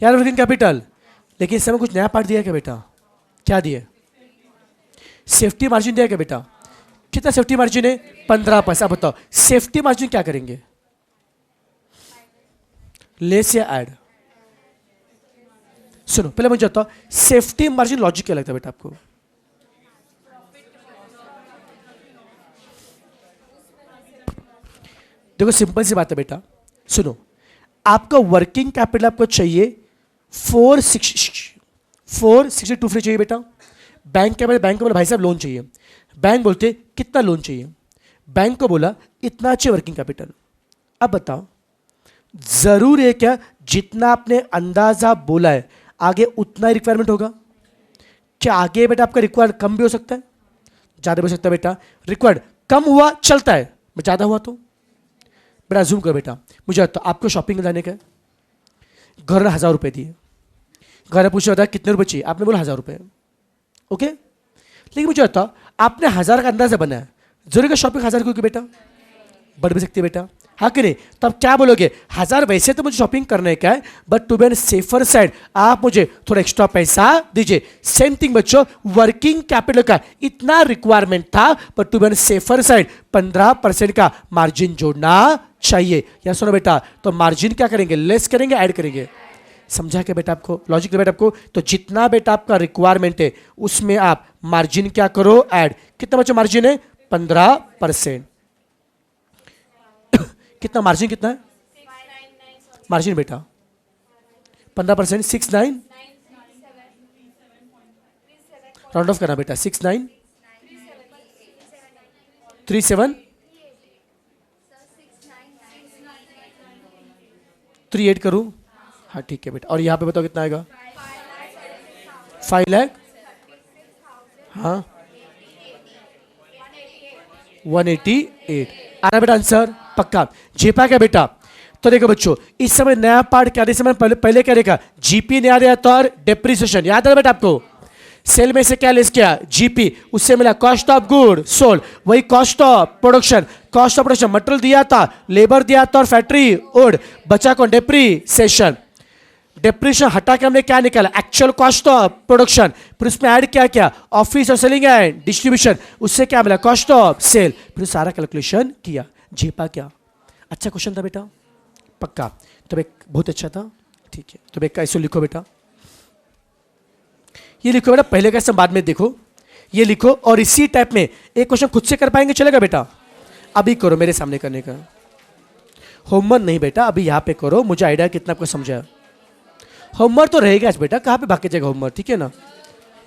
यार वर्किंग कैपिटल? लेकिन इस समय कुछ नया पार्ट दिया क्या बेटा? क्या दिया? सेफ्टी मार्जिन दिया क्या बेटा? कितना सेफ्टी मार्जिन है? 15%। बताओ सेफ्टी मार्जिन क्या करेंगे? लेस या ऐड? सुनो पहले मुझे बताओ सेफ्टी मार्जिन लॉजिक क्या लगता है बेटा आपको? देखो सिंपल सी बात है बेटा, सुनो, आपका वर्किंग कैपिटल आपको चाहिए 462 फ्री चाहिए बेटा। बैंक के बैंक को बोला भाई साहब लोन चाहिए। बैंक बोलते कितना लोन चाहिए? बैंक को बोला इतना चाहिए वर्किंग कैपिटल। अब बताओ जरूर है क्या जितना आपने अंदाजा बोला है आगे उतना ही रिक्वायरमेंट होगा? क्या आगे बेटा आपका रिक्वायर्ड कम भी हो सकता है, ज्यादा भी हो सकता है बेटा? रिक्वायर्ड कम हुआ चलता है, ज्यादा हुआ तो बेटा जूम कर बेटा। मुझे तो आपको शॉपिंग जाने का है, घर ने 1,000 रुपए दिए, घर ने पूछा था कितने रुपए चाहिए, आपने बोला 1,000 रुपए। ओके, लेकिन मुझे बताओ आपने 1,000 का अंदाजा बनाया, जरूरी का शॉपिंग 1,000 क्योंकि बेटा बढ़ भी सकती है बेटा। हाँ कि नहीं? तो आप क्या बोलोगे, 1000 वैसे तो मुझे शॉपिंग करने का है, but to be on safer side आप मुझे थोड़ा एक्स्ट्रा पैसा दीजिए। सेम थिंग बच्चों, वर्किंग कैपिटल का इतना रिक्वायरमेंट था, but to be on safer side 15% का मार्जिन जोड़ना चाहिए। या सुनो बेटा, तो मार्जिन क्या करेंगे, लेस करेंगे ऐड करेंगे? समझा क्या बेटा आपको, लॉजिक बेटा आपको? तो जितना बेटा आपका रिक्वायरमेंट है उसमें आप मार्जिन क्या करो, ऐड। कितना बच्चों मार्जिन है, 15%। कितना मार्जिन, कितना है मार्जिन बेटा? 15%, 69, राउंड ऑफ करना बेटा, 69, 37, 38 करूं? हाँ ठीक है बेटा। और यहाँ पे बताओ कितना आएगा, 5 लाख, हाँ 188। आ रहा बेटा आंसर पक्का? जेपा क्या बेटा? तो देखो बच्चों, इस समय नया पार्ट क्या, इस समय पहले क्या देखा, जीपी नया दिया था और डेप्रिसिएशन, याद है बेटा आपको? सेल में से क्या लेस किया, जीपी, उससे मिला कॉस्ट ऑफ गुड सोल्ड, वही cost of production, cost of production material दिया था, लेबर दिया था और फैक्ट्री ओड, बचा कौन, डेप्रिसिएशन। डेप्रिसिएशन हटा के हमने क्या निकाला, एक्चुअल कॉस्ट ऑफ प्रोडक्शन, फिर उसमें ऐड क्या किया, ऑफिस और सेलिंग एंड डिस्ट्रीब्यूशन, उससे क्या मिला, कॉस्ट ऑफ सेल, फिर सारा कैलकुलेशन किया। जेपा क्या? अच्छा क्वेश्चन था बेटा, पक्का? तो एक बहुत अच्छा था, ठीक है। तो एक ऐसे लिखो बेटा, ये लिखो बेटा, पहले का सब बाद में देखो, ये लिखो। और इसी टाइप में एक क्वेश्चन खुद से कर पाएंगे, चलेगा बेटा? अभी करो, मेरे सामने करने का होमवर्क नहीं बेटा, अभी यहां पे करो, मुझे आइडिया कितना आपको समझा। होमवर्क तो रहेगा आज बेटा, कहां पे बाकी जगह होमवर्क, ठीक है ना?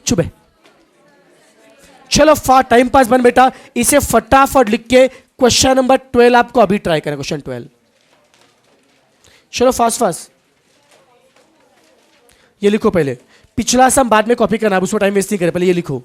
चुपे चलो, टाइम पास बन बेटा, इसे फटाफट लिख के क्वेश्चन नंबर 12 आपको अभी ट्राई करें, क्वेश्चन 12। चलो फास्ट फास्ट, ये लिखो पहले, पिछला सम बाद में कॉपी करना, उसको टाइम वेस्ट नहीं करे, पहले ये लिखो।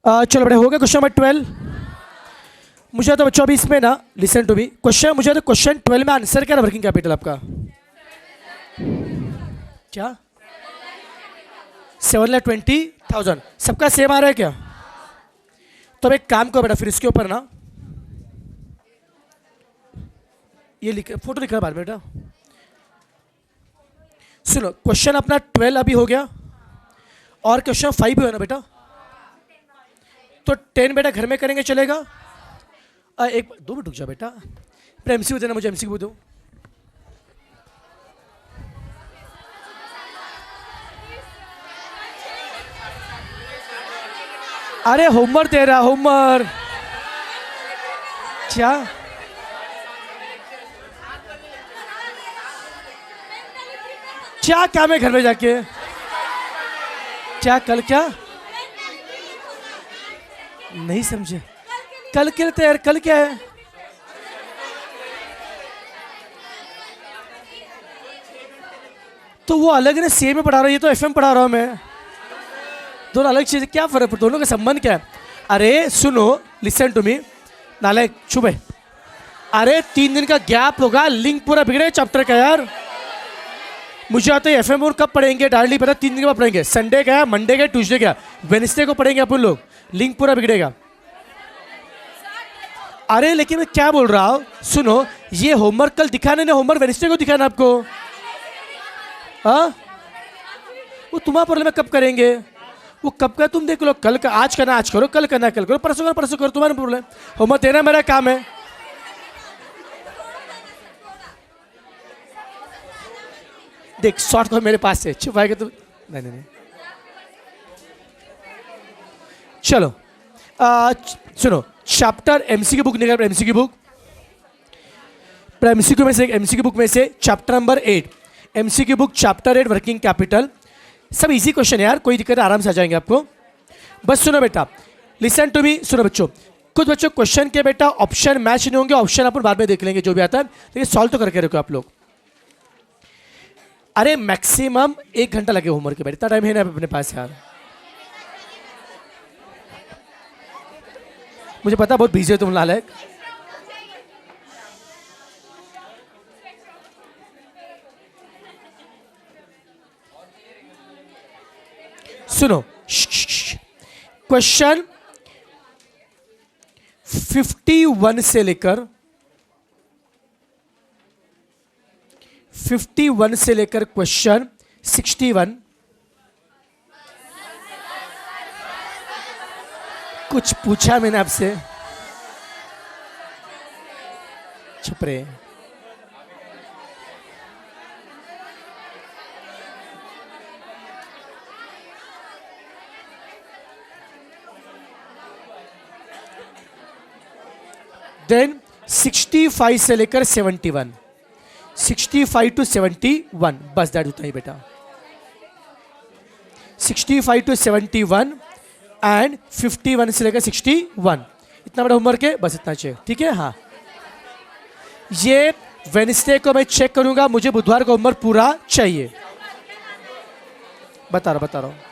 चलो बेटा, हो गया क्वेश्चन नंबर 12। मुझे तो बच्चों अभी इसमें ना, लिसन टू मी क्वेश्चन, मुझे तो क्वेश्चन 12 में आंसर क्या है वर्किंग कैपिटल आपका? क्या 7,20,000 सबका सेम आ रहा है क्या? तो अब एक काम करो बेटा, फिर इसके ऊपर ना ये लिख, फोटो लिखा बाद में बेटा। सुनो, क्वेश्चन अपना 12 अभी हो गया और क्वेश्चन 5 भी हो ना बेटा, तो 10 बेटा घर में करेंगे, चलेगा? एक 2 मिनट रुक जा बेटा, फिर एमसीक्यू देना मुझे, एमसीक्यू दो। अरे होमवर्क दे रहा, होमवर्क क्या? क्या काम है घर में जाके? क्या कल क्या नहीं समझे? कल क्या तैयार, कल क्या है? तो वो अलग है, सीए में पढ़ा रहा हूँ, ये तो एफएम पढ़ा रहा हूँ मैं, दोनों अलग चीज, क्या फर्क है? दोनों का संबंध क्या है? अरे सुनो, लिसन टू मी नालायक, चुप है। अरे 3 दिन का गैप होगा, लिंक पूरा बिगड़े चैप्टर का यार। मुझे आता है एफएम और कब पढ़ेंगे डायरेक्टली पता, 3 दिन के बाद पढ़ेंगे, संडे का, मंडे का, ट्यूसडे का, वेडनेसडे को पढ़ेंगे अपन लोग, लिंक पूरा बिगड़ेगा। अरे लेकिन मैं क्या बोल रहा हूं, सुनो, ये होमवर्क कल दिखाना ना, होमवर्क वेडनेसडे को दिखाना आपको। हाँ, वो तुम्हारा प्रॉब्लम है, कब करेंगे वो, कब का तुम देख लो, कल का, आज करना आज करो, कल करना कल करो, परसों करो, तुम्हारा प्रॉब्लम। होमवर्क देना मेरा काम है। देख शॉर्ट तो मेरे पास है, छुपाएगा तो नहीं। चलो सुनो, चैप्टर एमसीक्यू बुक निकाल, एमसीक्यू बुक, एमसीक्यू में से, एमसीक्यू बुक में से chapter number 8, MCQ book chapter 8 working capital. सब इजी क्वेश्चन है यार, कोई दिक्कत, आराम से आ जाएंगे आपको। बस सुनो बेटा, लिसन टू मी, सुनो बच्चों, कुछ बच्चों क्वेश्चन के बेटा ऑप्शन मैच नहीं होंगे, ऑप्शन अपन बाद में देख लेंगे जो भी आता है, लेकिन सॉल्व तो करके रखो आप लोग। अरे मैक्सिमम 1 घंटा लगे होमवर्क के, बेटा इतना टाइम है ना अपने पास यार। मुझे पता बहुत बिजी है तुम नालायक। सुनो, क्वेश्चन 51 से लेकर 51 से लेकर क्वेश्चन 61, कुछ पूछा मैंने आपसे, छुप रहे। देन 65 से लेकर 71, 65 to 71, बस दैट उतना ही बेटा, 65 to 71 एंड 51 से लेकर 61, इतना बड़ा होमवर्क है, बस इतना चाहिए, ठीक है? हाँ, ये वेडनेसडे को मैं चेक करूंगा, मुझे बुधवार को होमवर्क पूरा चाहिए, बता रहा हूं।